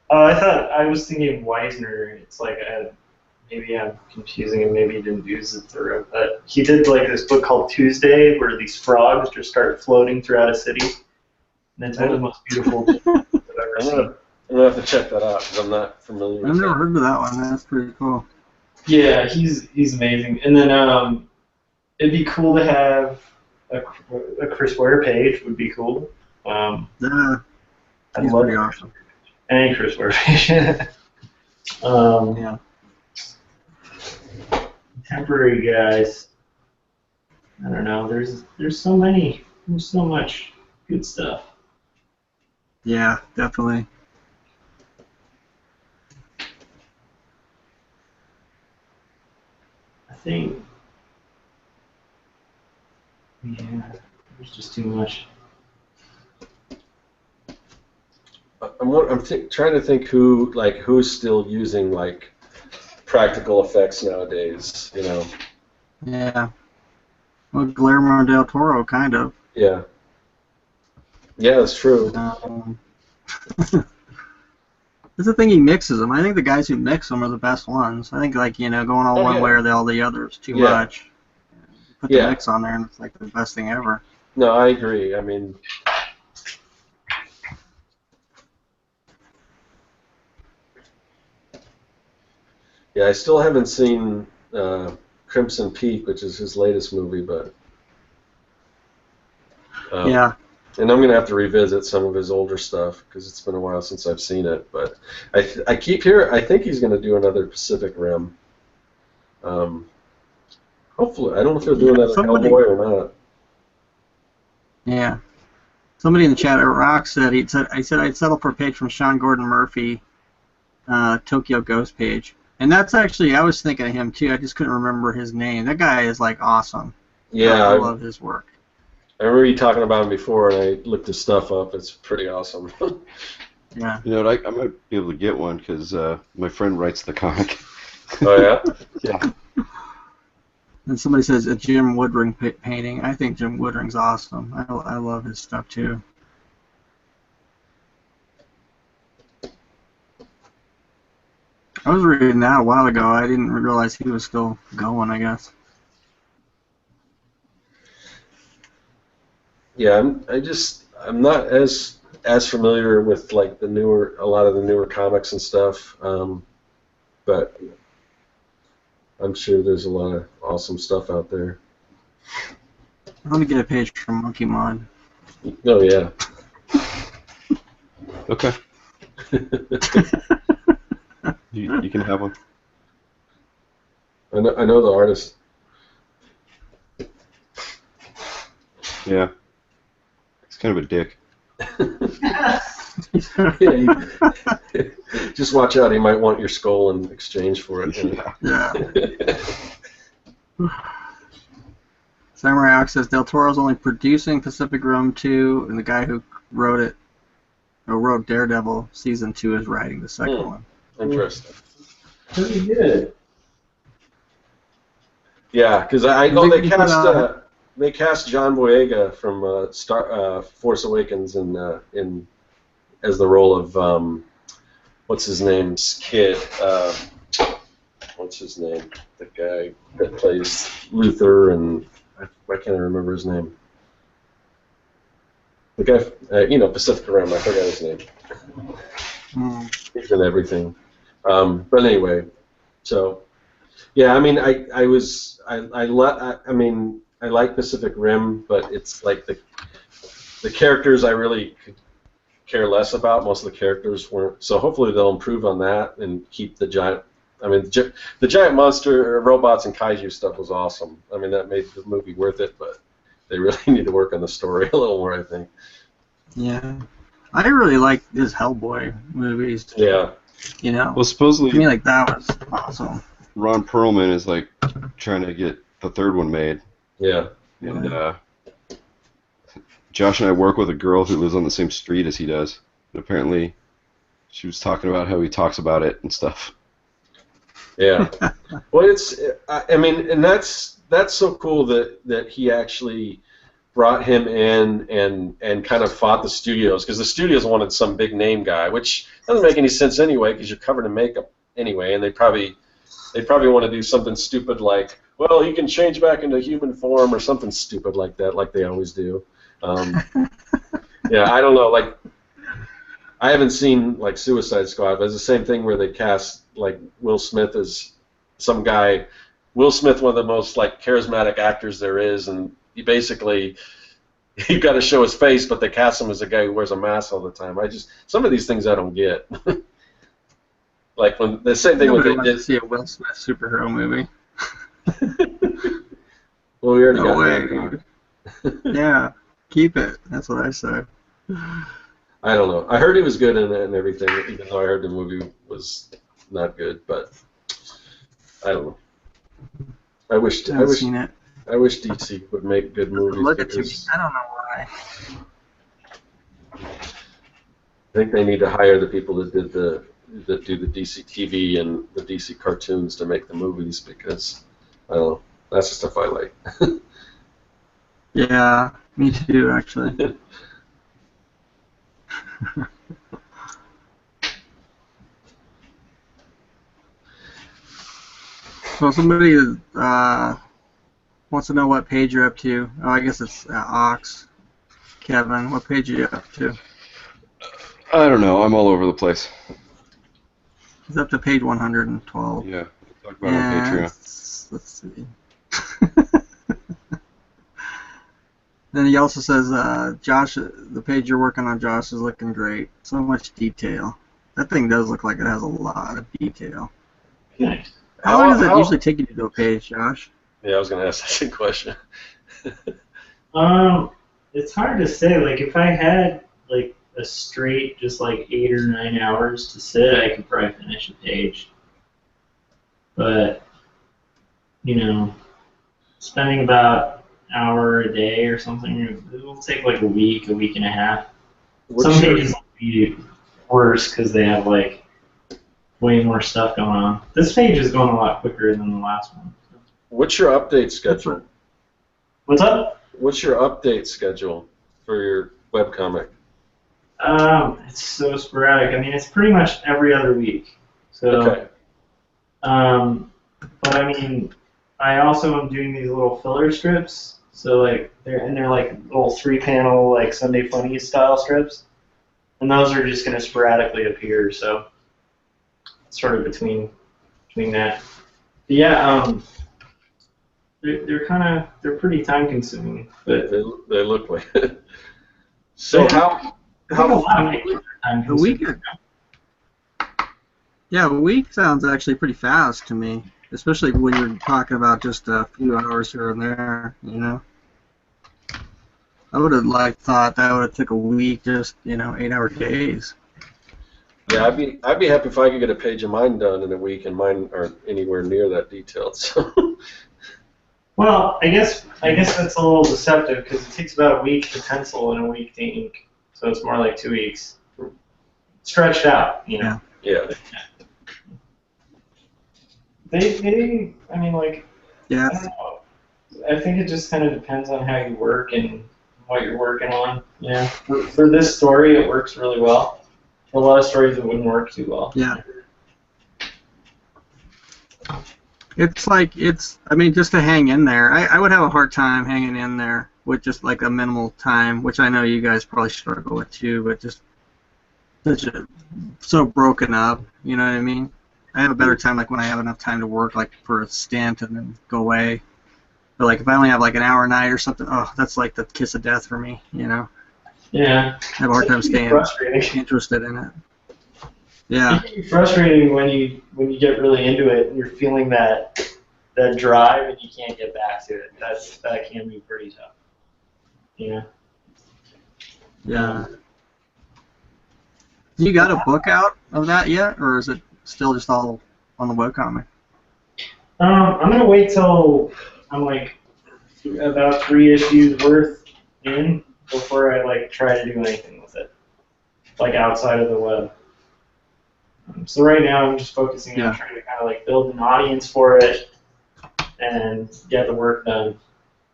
Oh, I was thinking Weisner. It's maybe I'm confusing him. Maybe he didn't do Zathura, but he did this book called Tuesday, where these frogs just start floating throughout a city, and it's one of the most beautiful books I've ever seen. I'm going to have to check that out because I'm not familiar with I've that. never heard of that one. That's pretty cool. Yeah, he's amazing. And then it'd be cool to have a Chris Ware page. Would be cool. Yeah, I'd he's love pretty awesome. any Chris Ware page. Yeah. Temporary guys. I don't know. There's so many. There's so much good stuff. Yeah, definitely. I think. Yeah, there's just too much. I'm trying to think who's still using practical effects nowadays. Yeah. Well, Guillermo del Toro, kind of. Yeah. Yeah, that's true. That's the thing, he mixes them. I think the guys who mix them are the best ones. I think, going all one way or all the other is too much. Put the mix on there, and it's the best thing ever. No, I agree. I mean, yeah, I still haven't seen Crimson Peak, which is his latest movie, but yeah, And I'm gonna have to revisit some of his older stuff because it's been a while since I've seen it. But I keep hearing I think he's gonna do another Pacific Rim. Hopefully, I don't know if he'll do another Hellboy or not. Yeah. Somebody in the chat at Rock said I said I'd settle for a page from Sean Gordon Murphy, Tokyo Ghost page. And that's actually, I was thinking of him too. I just couldn't remember his name. That guy is like awesome. Yeah, I love his work. I remember you talking about him before, and I looked his stuff up. It's pretty awesome. Yeah. You know, I might be able to get one because my friend writes the comic. Oh yeah. Yeah. And somebody says a Jim Woodring painting. I think Jim Woodring's awesome. I love his stuff too. I was reading that a while ago. I didn't realize he was still going, I guess. Yeah, I'm not as familiar with like a lot of the newer comics and stuff, but I'm sure there's a lot of awesome stuff out there. Let me get a page from Monkey Mod. Oh yeah. Okay. You can have one. I know the artist. Yeah. He's kind of a dick. Yeah, just watch out. He might want your skull in exchange for it. Yeah. Samurai Ox says Del Toro's only producing Pacific Rim 2, and the guy who wrote Daredevil Season 2 is writing the second one. Interesting. Pretty good. Yeah, because I know they cast John Boyega from Force Awakens in as the role of what's his name's kid. What's his name? The guy that plays Luther, and why can't I remember his name? The guy, Pacific Rim. I forgot his name. He's in everything. But anyway, so yeah, I mean, I like Pacific Rim, but it's like the characters I really could care less about. Most of the characters weren't. So hopefully they'll improve on that and keep the giant. I mean, the giant monster robots and kaiju stuff was awesome. I mean, that made the movie worth it, but they really need to work on the story a little more, I think. Yeah, I really like his Hellboy movies. Yeah. Well, supposedly, to me, like that was awesome. Ron Perlman is like trying to get the third one made. Yeah. And Josh and I work with a girl who lives on the same street as he does. And apparently, she was talking about how he talks about it and stuff. Yeah. Well, I mean, and that's so cool that he actually brought him in and kind of fought the studios, because the studios wanted some big name guy, which doesn't make any sense anyway, because you're covered in makeup anyway, and they probably want to do something stupid like, well, he can change back into human form or something stupid like that, like they always do. Yeah, I don't know. Like, I haven't seen like Suicide Squad, but it's the same thing where they cast like Will Smith as some guy. Will Smith, one of the most like charismatic actors there is, and you got to show his face, but they cast him as a guy who wears a mask all the time. Some of these things I don't get. Like when the same thing with Nobody wants to see a Will Smith superhero movie. Well, we already No got way, dude. Yeah, keep it. That's what I said. I don't know. I heard he was good in it and everything, even though I heard the movie was not good. But I don't know. I wish Seen it. I wish DC would make good movies. Look at me. I don't know why. I think they need to hire the people that do the DC TV and the DC cartoons to make the movies, because I don't know. That's the stuff I like. Yeah, me too, actually. So somebody wants to know what page you're up to. Oh, I guess it's Ox. Kevin, what page are you up to? I don't know. I'm all over the place. He's up to page 112. Yeah. Talk about it on Patreon. Let's see. Then he also says, Josh, the page you're working on, Josh, is looking great. So much detail. That thing does look like it has a lot of detail. Nice. How long does it usually take you to do a page, Josh? Yeah, I was going to ask that same question. It's hard to say. Like, if I had, like, a straight, just, like, 8 or 9 hours to sit, I could probably finish a page. But, you know, spending about an hour a day or something, it will take, like, a week and a half. Some pages will be worse because they have, like, way more stuff going on. This page is going a lot quicker than the last one. What's your update schedule? What's up? What's your update schedule for your webcomic? It's so sporadic. I mean, it's pretty much every other week. So, Okay. But I mean, I also am doing these little filler strips. So like, they're like little 3-panel like Sunday Funnies style strips, and those are just going to sporadically appear. So, it's sort of between that. But yeah, they're pretty time consuming. But They look like it. So A week? Yeah, a week sounds actually pretty fast to me, especially when you're talking about just a few hours here and there, you know? I would have thought that would have took a week, just, 8-hour days. Yeah, I'd be happy if I could get a page of mine done in a week, and mine aren't anywhere near that detailed. So. Well, I guess that's a little deceptive because it takes about a week to pencil and a week to ink, so it's more like 2 weeks, stretched out, you know. Yeah. They, I mean, like, Yeah. I don't know. I think it just kind of depends on how you work and what you're working on. Yeah. For this story, it works really well. For a lot of stories, it wouldn't work too well. Yeah. I mean, just to hang in there. I would have a hard time hanging in there with just like a minimal time, which I know you guys probably struggle with too, but just so broken up, you know what I mean? I have a better time like when I have enough time to work like for a stint and then go away. But like if I only have like an hour a night or something, that's like the kiss of death for me, you know? Yeah. I have a hard time staying interested in it. Yeah. It can be frustrating when you get really into it and you're feeling that drive and you can't get back to it. That can be pretty tough. Yeah. Yeah. You got a book out of that yet, or is it still just all on the webcomic? I'm gonna wait till I'm like about 3 issues worth in before I like try to do anything with it, like outside of the web. So right now I'm just focusing on trying to kind of like build an audience for it and get the work done.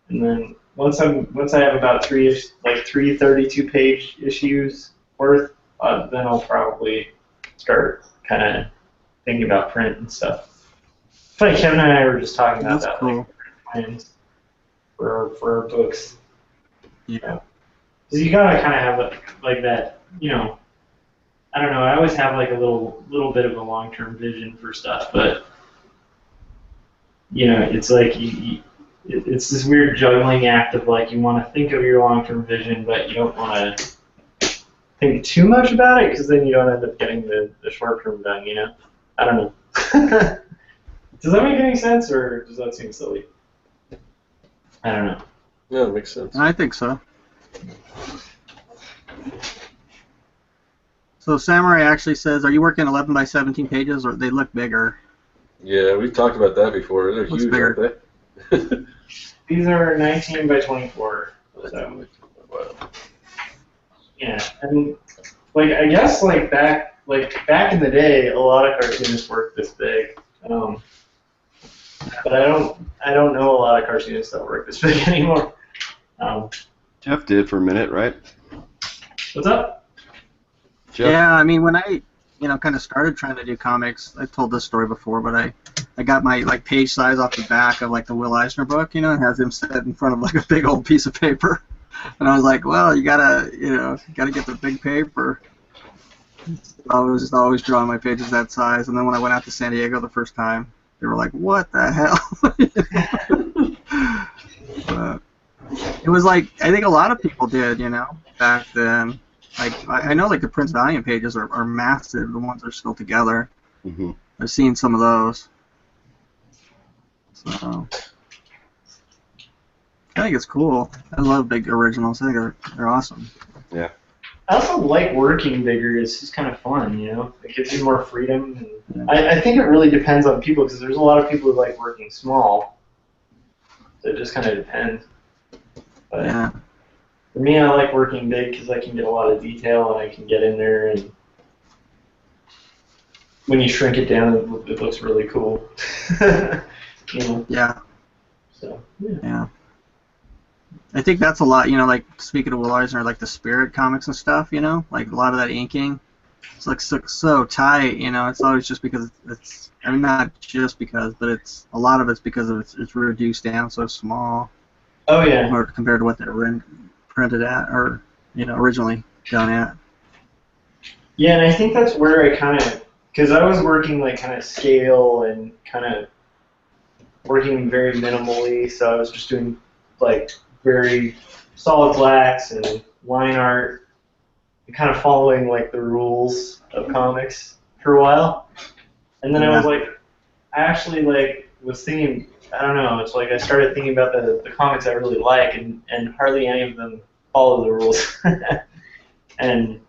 And then once I have about 3 32-page issues worth, then I'll probably start kind of thinking about print and stuff. Like Kevin and I were just talking about that, cool. like plans for our books. Yeah. Because you gotta kind of have like that, you know. I don't know. I always have like a little bit of a long-term vision for stuff, but you know, it's like it's this weird juggling act of like you want to think of your long-term vision, but you don't want to think too much about it because then you don't end up getting the short-term done. You know? I don't know. Does that make any sense, or does that seem silly? I don't know. Yeah, it makes sense. I think so. So Samurai actually says, are you working 11 by 17 pages, or they look bigger? Yeah, we've talked about that before. They're Looks huge, bigger. aren't they? These are 19 by 24. So. Wow. Yeah, and like I guess like back in the day, a lot of cartoonists worked this big. But I don't know a lot of cartoonists that work this big anymore. Jeff did for a minute, right? What's up? Jeff? Yeah, I mean, when I, kind of started trying to do comics, I told this story before, but I got my like page size off the back of like the Will Eisner book, and has him set in front of like a big old piece of paper, and I was like, well, you gotta get the big paper. I was just always drawing my pages that size, and then when I went out to San Diego the first time, they were like, what the hell? It was like, I think a lot of people did, back then. Like, I know, like, the Prince Valiant pages are massive, the ones that are still together. Mm-hmm. I've seen some of those. So, I think it's cool. I love big originals. I think they're awesome. Yeah. I also like working bigger. It's just kind of fun, It gives you more freedom. And I think it really depends on people, because there's a lot of people who like working small. So it just kind of depends. But Yeah. for me, I like working big because I can get a lot of detail and I can get in there, and when you shrink it down, it looks really cool. Yeah. So, yeah. I think that's a lot, like, speaking of Will Eisner, like the Spirit comics and stuff, like a lot of that inking, it's like so tight, it's always just because it's, I mean, not just because, but it's, a lot of it's because of it's reduced down so small. Oh, yeah. Or compared to what they're printed at, or, originally done at. Yeah, and I think that's where I kind of, because I was working like kind of scale and kind of working very minimally, so I was just doing like very solid blacks and line art, and kind of following like the rules of comics for a while. And then I was like, I actually like was thinking, I don't know, it's like I started thinking about the comics I really like, and hardly any of them follow the rules. And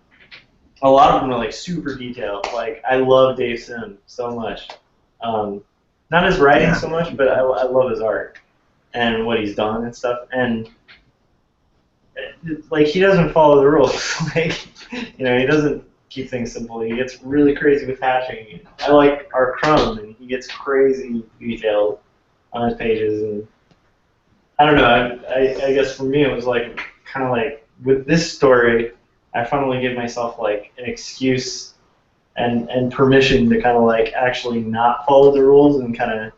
a lot of them are like super detailed. Like, I love Dave Sim so much. Not his writing so much, but I love his art and what he's done and stuff. And like, he doesn't follow the rules. Like, he doesn't keep things simple. He gets really crazy with hatching. I like Art Crumb, and he gets crazy detailed on his pages. And I don't know. I guess for me it was like kind of like with this story, I finally gave myself like an excuse and permission to kind of like actually not follow the rules and kind of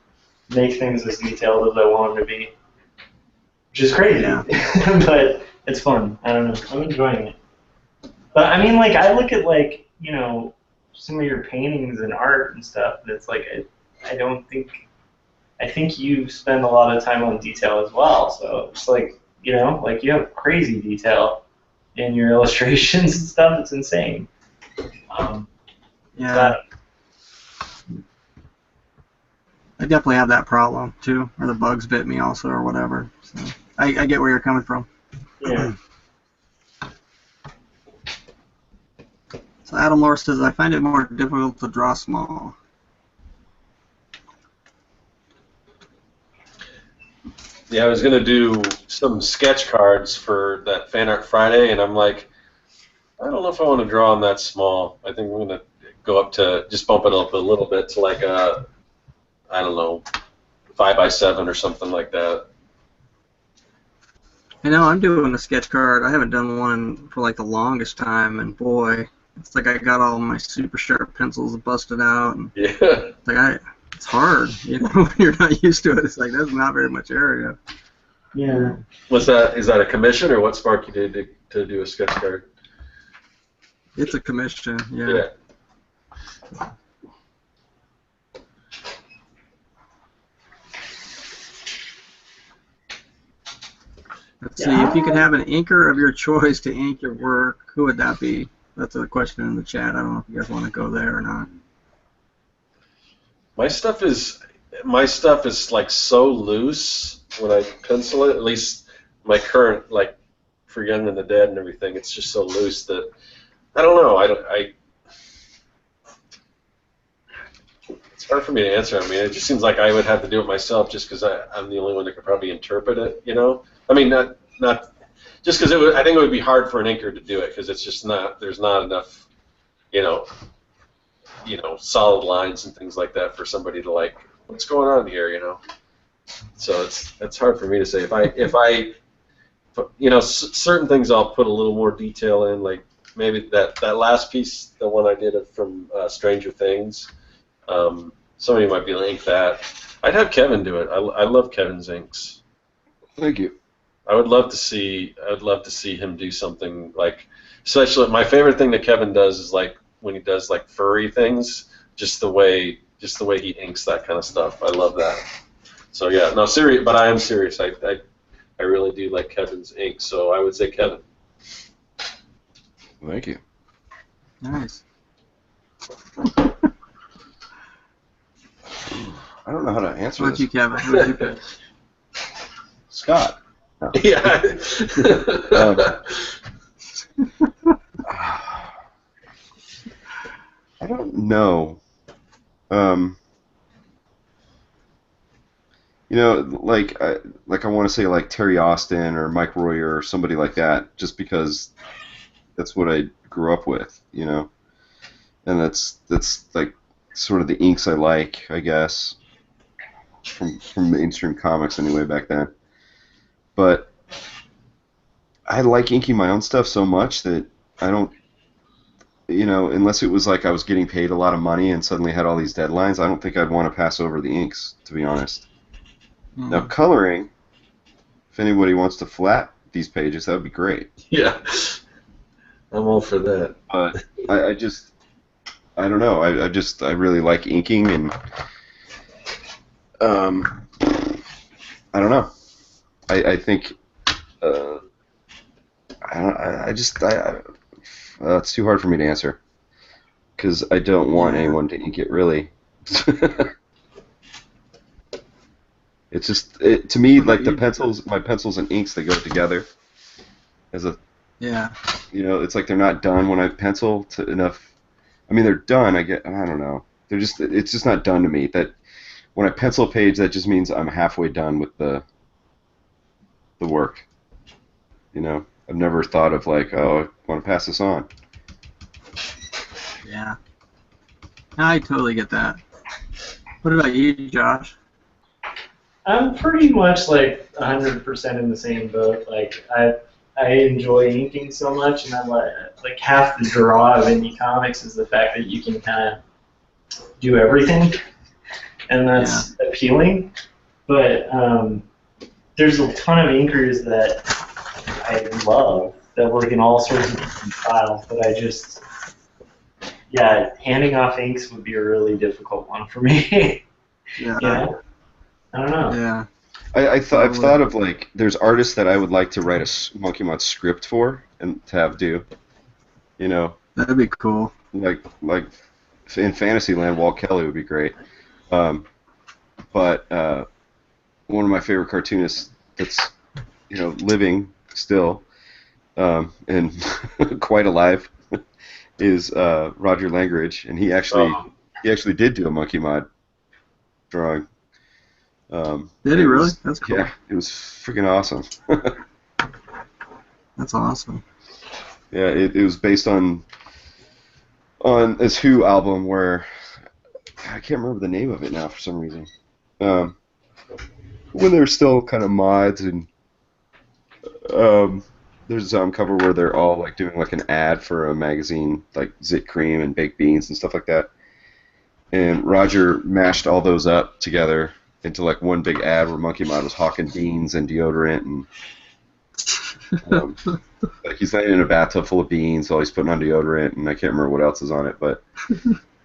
make things as detailed as I want them to be, which is crazy, but it's fun. I don't know. I'm enjoying it. But I mean, like, I look at like, some of your paintings and art and stuff. That's like, I think you spend a lot of time on detail as well. So it's like, like you have crazy detail in your illustrations and stuff. It's insane. Yeah. I definitely have that problem too, or the bugs bit me also, or whatever. So I get where you're coming from. Yeah. So Adam Lore says, I find it more difficult to draw small. Yeah, I was going to do some sketch cards for that Fan Art Friday, and I'm like, I don't know if I want to draw them that small. I think we're going to go up to, just bump it up a little bit to like a, I don't know, 5x7 or something like that. I know, I'm doing a sketch card. I haven't done one for like the longest time, and boy, it's like I got all my super sharp pencils busted out. And yeah. It's hard, when you're not used to it. It's like, there's not very much area. Yeah. Is that a commission, or what sparked you to do a sketch card? It's a commission, yeah. Let's see, if you could have an inker of your choice to ink your work, who would that be? That's a question in the chat. I don't know if you guys want to go there or not. My stuff is like so loose when I pencil it. At least my current, like for Young and the Dead and everything, it's just so loose that I don't know. It's hard for me to answer. I mean, it just seems like I would have to do it myself, just because I'm the only one that could probably interpret it. I mean, not just because I think it would be hard for an inker to do it, because it's just not. There's not enough, solid lines and things like that for somebody to like, what's going on here, So it's hard for me to say. If I certain things I'll put a little more detail in, like maybe that last piece, the one I did from Stranger Things. Somebody might be able to ink that. I'd have Kevin do it. I love Kevin's inks. Thank you. I would love to see him do something like, especially my favorite thing that Kevin does is like when he does like furry things, just the way he inks that kind of stuff. I love that. So yeah, no, serious, but I am serious. I I really do like Kevin's ink, so I would say Kevin. Thank you. Nice. I don't know how to answer What'd this. you, Kevin? What'd you pick? Scott. No. Yeah. I don't know. You know, like I want to say like Terry Austin or Mike Royer or somebody like that, just because that's what I grew up with, you know, and that's like sort of the inks I like, I guess, from mainstream comics anyway back then. But I like inking my own stuff so much that I don't, you know, unless it was like I was getting paid a lot of money and suddenly had all these deadlines, I don't think I'd want to pass over the inks, to be honest. Now, coloring, if anybody wants to flat these pages, that would be great. Yeah. I'm all for that. But I don't know. I really like inking, and I don't know. I think it's too hard for me to answer because I don't want anyone to ink it really. It's just to me like my pencils and inks, they go together as a you know, it's like they're not done when I pencil to enough. I mean, they're done. I don't know. It's just not done to me. That when I pencil a page, that just means I'm halfway done with the work. You know, I've never thought of like, oh, I want to pass this on. Yeah. I totally get that. What about you, Josh? I'm pretty much like 100% in the same boat. Like I enjoy inking so much, and I'm like half the draw of indie comics is the fact that you can kind of do everything, and that's appealing. But there's a ton of inkers that I love that work in all sorts of different styles, but I just, handing off inks would be a really difficult one for me. Yeah. I don't know. Yeah. I've thought of like there's artists that I would like to write a Monkey Mod script for and to have do. You know. That'd be cool. Like in Fantasyland, Walt Kelly would be great. But one of my favorite cartoonists that's living still and quite alive is Roger Langridge, and he actually did do a Monkey Mod drawing. Did he really? That's cool. Yeah, it was freaking awesome. That's awesome. Yeah, it was based on this Who album where I can't remember the name of it now for some reason. When they're still kind of mods, and there's a cover where they're all like doing like an ad for a magazine, like Zit Cream and Baked Beans and stuff like that. And Roger mashed all those up together into like one big ad where Monkey Mod was hawking beans and deodorant, and like he's laying in a bathtub full of beans while he's putting on deodorant, and I can't remember what else is on it, but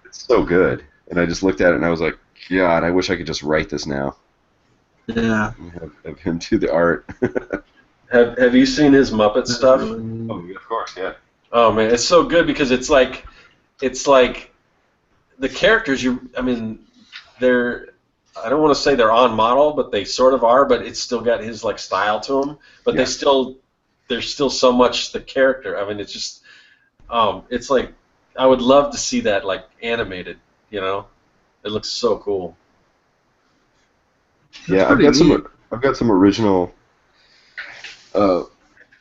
it's so good. And I just looked at it and I was like, God, I wish I could just write this now. Yeah. Have him do the art. Have you seen his Muppet stuff? Oh, of course, yeah. Oh man, it's so good because it's like the characters. They're. I don't want to say they're on model, but they sort of are. But it's still got his like style to them. But there's still so much the character. I mean, it's just, it's like I would love to see that like animated. You know, it looks so cool. Yeah, I've got some original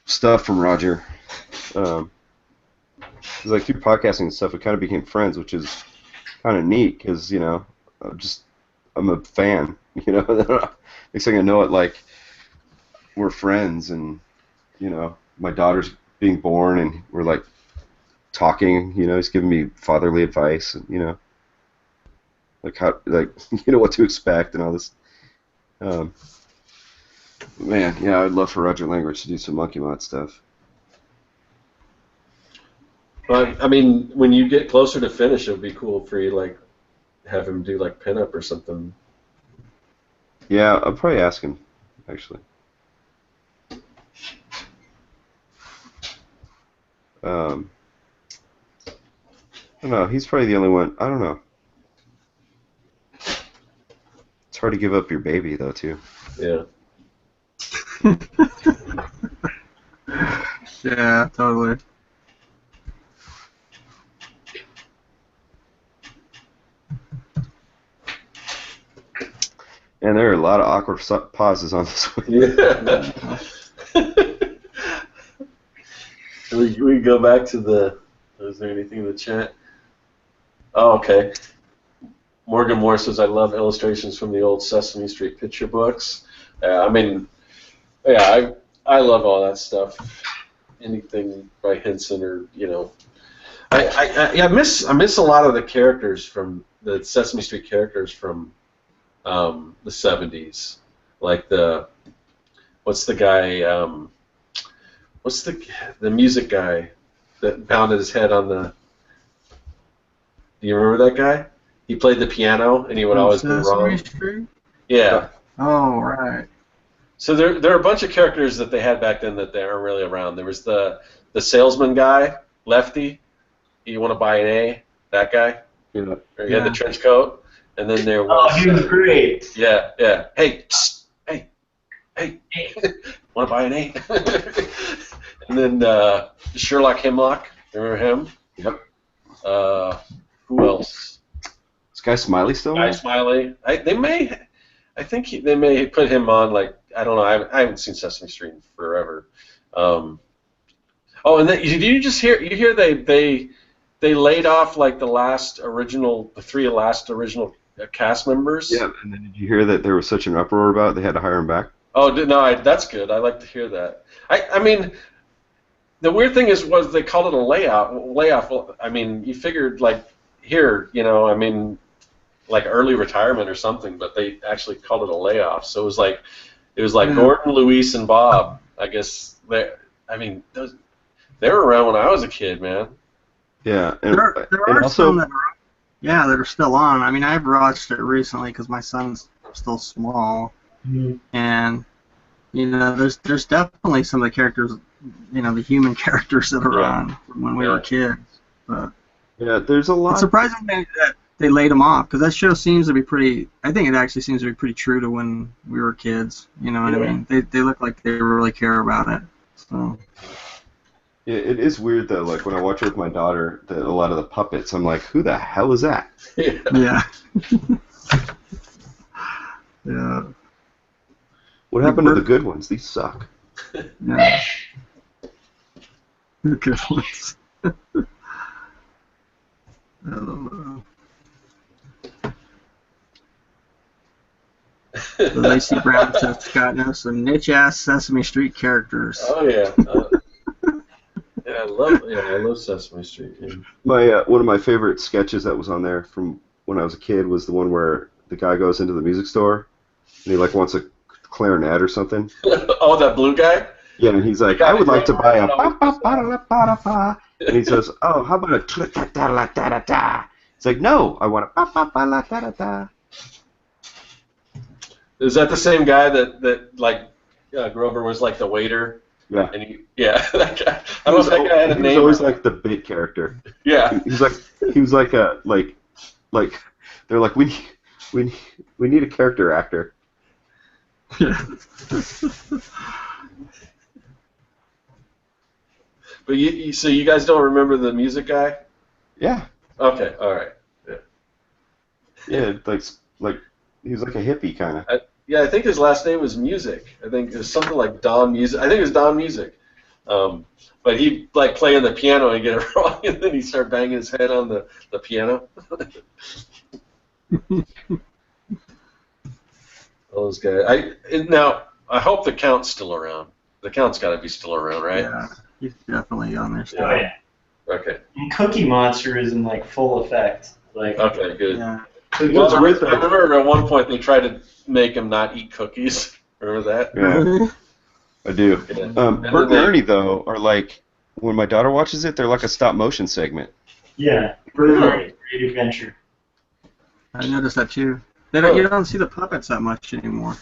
stuff from Roger. Because like through podcasting and stuff, we kind of became friends, which is kind of neat because I'm a fan, Next thing I know it, like, we're friends, and, my daughter's being born, and we're, like, talking, he's giving me fatherly advice, and, like, how, like, what to expect and all this. Man, yeah, I'd love for Roger Langridge to do some Monkey Mod stuff. But, I mean, when you get closer to finish, it would be cool for you, like, have him do like pinup or something. Yeah, I'll probably ask him, actually. I don't know. He's probably the only one. I don't know. It's hard to give up your baby, though, too. Yeah. Yeah, totally. And there are a lot of awkward pauses on this one. Yeah. we go back to the. Is there anything in the chat? Oh, okay. Morgan Moore says, I love illustrations from the old Sesame Street picture books. I mean, yeah, I love all that stuff. Anything by Henson or, you know. I miss a lot of the characters from the Sesame Street characters from the 70s. Like what's the guy, what's the music guy that pounded his head on the, do you remember that guy? He played the piano, and he would always be wrong. Street? Yeah. Oh, right. So there are a bunch of characters that they had back then that they aren't really around. There was the salesman guy, Lefty. You want to buy an A? That guy. Yeah. He had the trench coat, and then there was. Oh, he was great. Yeah, yeah. Hey, psst, hey. Want to buy an A? And then Sherlock Hemlock. Remember him? Yep. Who else? Is Guy Smiley still Guy there? Smiley. I think they may put him on, like, I don't know. I haven't seen Sesame Street in forever. Oh, and then, did you just hear? You hear they laid off like the three last original cast members. Yeah. And then did you hear that there was such an uproar about it, they had to hire him back? Oh no, that's good. I like to hear that. I mean, the weird thing was they called it a layoff. I mean, you figured like here, you know, I mean, like early retirement or something, but they actually called it a layoff. So it was like Gordon, Luis, and Bob. I guess they were around when I was a kid, man. Yeah. There are also, some that are still on. I mean, I've watched it recently because my son's still small, and you know, there's definitely some of the characters, you know, the human characters that are on from when we were kids. But yeah, there's a lot. It's surprising that they laid them off because that show seems to be pretty. I think it actually seems to be pretty true to when we were kids. You know what I mean? They look like they really care about it. So. Yeah, it is weird though. Like when I watch it with my daughter, a lot of the puppets, I'm like, who the hell is that? Yeah. Yeah. What happened to the good ones? These suck. Yeah. The good ones. I don't know. So Lacey Brown says Scott knows some niche-ass Sesame Street characters. Oh yeah. I love Sesame Street. Yeah. My one of my favorite sketches that was on there from when I was a kid was the one where the guy goes into the music store and he like wants a clarinet or something. Oh, that blue guy? Yeah, and he's like, I would like to buy a ba-ba-ba-da-ba-da-ba. And he says, oh, how about a tra-ta-ta-la-ta-ta-ta? It's like, no, I want a ba-ba-ba-la-ta-ta-ta. Is that the same guy that like Grover was like the waiter? Yeah. And that guy. I don't know if that guy had a name. He was always like the bit character. Yeah. He was like a like they're like we need a character actor. Yeah. But so you guys don't remember the music guy? Yeah. Okay. All right. Yeah. Yeah, like he was like a hippie kind of. Yeah, I think his last name was Music. I think it was something like Don Music. I think it was Don Music. But he'd like play on the piano and get it wrong, and then he'd start banging his head on the piano. Those guys. Now, I hope the Count's still around. The Count's got to be still around, right? Yeah, he's definitely on there still. Oh yeah. Okay. And Cookie Monster is in like full effect. Like. Okay, good. Yeah. Well, I remember at one point they tried to make him not eat cookies. Remember that? Yeah, I do. Yeah. Bert and Ernie though are like when my daughter watches it, they're like a stop motion segment. Yeah. Great adventure. I noticed that too. You don't see the puppets that much anymore.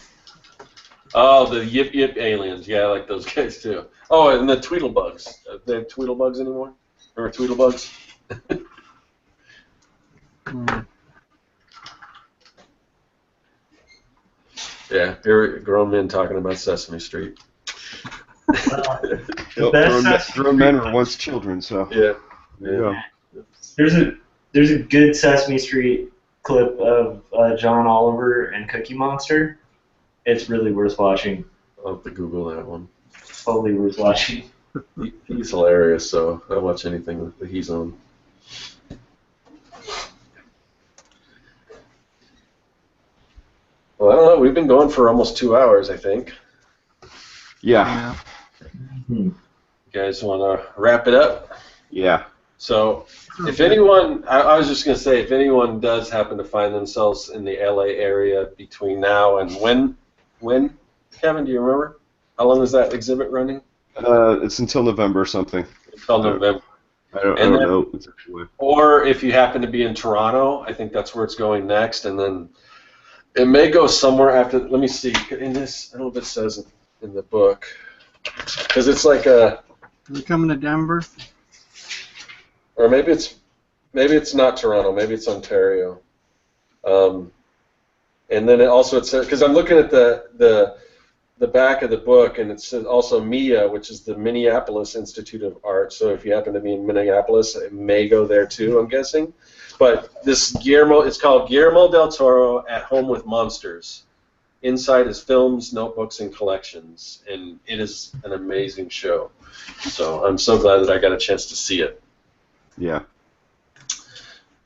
Oh, the Yip Yip aliens. Yeah, I like those guys too. Oh, and the Tweedlebugs. They have Tweedlebugs anymore? Or Tweedlebugs? Yeah, here grown men talking about Sesame Street. Grown men were once children, so Yeah. there you go. There's a good Sesame Street clip of John Oliver and Cookie Monster. It's really worth watching. I'll have to Google that one. Totally worth watching. He's hilarious, so I'll watch anything that he's on. Well, I don't know. We've been going for almost 2 hours, I think. Yeah. You guys want to wrap it up? Yeah. So, if anyone, I was just going to say, if anyone does happen to find themselves in the LA area between now and when, Kevin, do you remember? How long is that exhibit running? It's until November or something. Until November. I don't know. Exactly. Or if you happen to be in Toronto, I think that's where it's going next, and then it may go somewhere after. Let me see. In this, I don't know if it says in the book, because it's like a. Are you coming to Denver? Or maybe it's not Toronto. Maybe it's Ontario. And then it says, because I'm looking at the back of the book, and it says also MIA, which is the Minneapolis Institute of Art. So if you happen to be in Minneapolis, it may go there too, I'm guessing. But it's called Guillermo del Toro at Home with Monsters. Inside is films, notebooks, and collections, and it is an amazing show. So I'm so glad that I got a chance to see it. Yeah.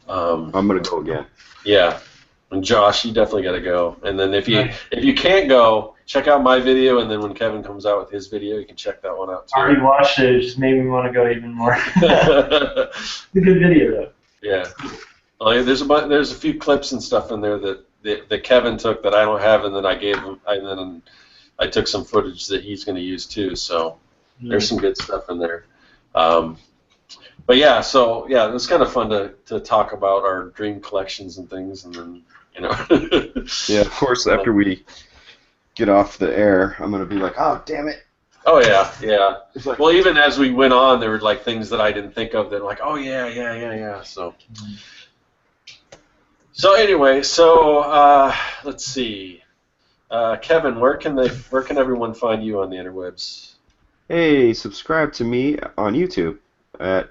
I'm gonna go again. Yeah. And Josh, you definitely got to go. And then if you can't go, check out my video, and then when Kevin comes out with his video, you can check that one out too. I already watched it. It just made me want to go even more. It's a good video, though. Yeah. Well, there's a few clips and stuff in there that Kevin took that I don't have, and then I gave him, and then I took some footage that he's going to use too. So there's some good stuff in there. But yeah, so yeah, it's kind of fun to talk about our dream collections and things, and then Yeah, of course. After we get off the air, I'm gonna be like, oh damn it. Oh yeah, yeah. Like, well, even as we went on, there were like things that I didn't think of that were like, oh yeah. So anyway, let's see. Kevin, where can everyone find you on the interwebs? Hey, subscribe to me on YouTube at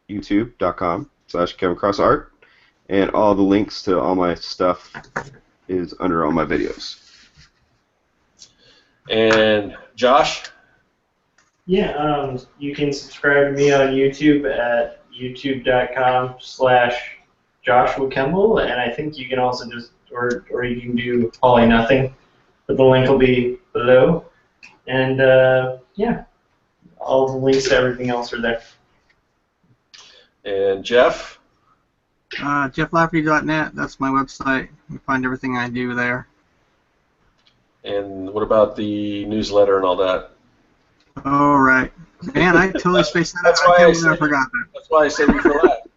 youtube.com/KevinCrossArt, and all the links to all my stuff is under all my videos. And Josh? Yeah, you can subscribe to me on YouTube at youtube.com/Joshua Kemble, and I think you can also or you can do Polly Nothing, but the link will be below. And yeah, all the links to everything else are there. And Jeff? JeffLafferty.net, that's my website. You can find everything I do there. And what about the newsletter and all that? All right. Man, I totally spaced that out. That's why I forgot that. That's why I said you for that.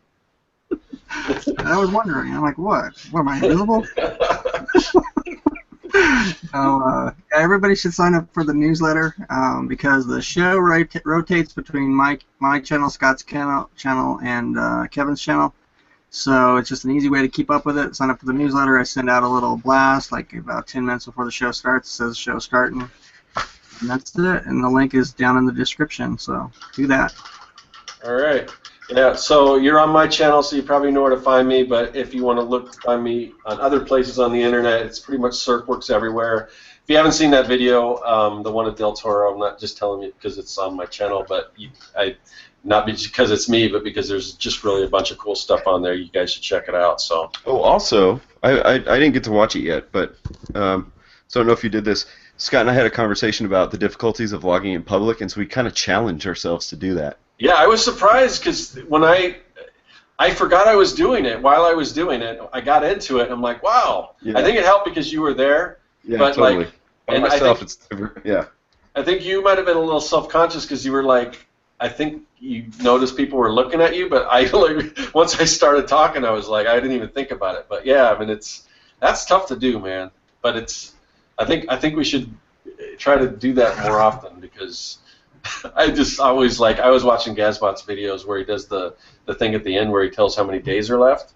I was wondering. I'm like, what? What, am I invisible? Everybody should sign up for the newsletter because the show rotates between my channel, Scott's channel, and Kevin's channel. So it's just an easy way to keep up with it. Sign up for the newsletter. I send out a little blast like about 10 minutes before the show starts. It says show starting. And that's it. And the link is down in the description. So do that. All right. Yeah, so you're on my channel, so you probably know where to find me, but if you want to find me on other places on the internet, it's pretty much Serkworks everywhere. If you haven't seen that video, the one at Del Toro, I'm not just telling you because it's on my channel, but not because it's me, but because there's just really a bunch of cool stuff on there. You guys should check it out. So. Oh, also, I didn't get to watch it yet, but so I don't know if you did this. Scott and I had a conversation about the difficulties of vlogging in public, and so we kind of challenged ourselves to do that. Yeah, I was surprised because when I forgot I was doing it. While I was doing it, I got into it. And I'm like, wow. Yeah. I think it helped because you were there. Yeah, but totally. By myself, yeah. I think you might have been a little self-conscious because you were like, I think you noticed people were looking at you. But once I started talking, I was like, I didn't even think about it. But yeah, I mean, that's tough to do, man. But I think we should try to do that more often because I just always like, I was watching Gazbot's videos where he does the thing at the end where he tells how many days are left,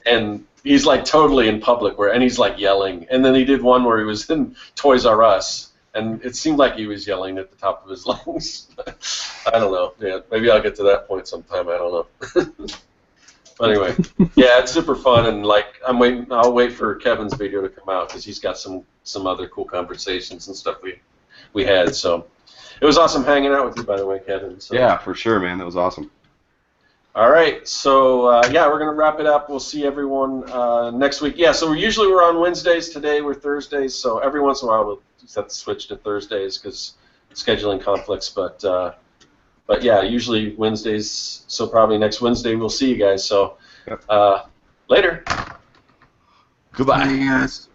and he's like totally in public and he's like yelling. And then he did one where he was in Toys R Us, and it seemed like he was yelling at the top of his lungs. I don't know. Yeah, maybe I'll get to that point sometime. I don't know. But anyway, yeah, it's super fun, and like I'll wait for Kevin's video to come out because he's got some other cool conversations and stuff we had. So it was awesome hanging out with you, by the way, Kevin. So. Yeah, for sure, man. That was awesome. All right, so yeah, we're gonna wrap it up. We'll see everyone next week. Yeah, so we're on Wednesdays. Today we're Thursdays. So every once in a while we'll just have to switch to Thursdays because scheduling conflicts. But yeah, usually Wednesdays. So probably next Wednesday we'll see you guys. So later. Goodbye. Bye, guys.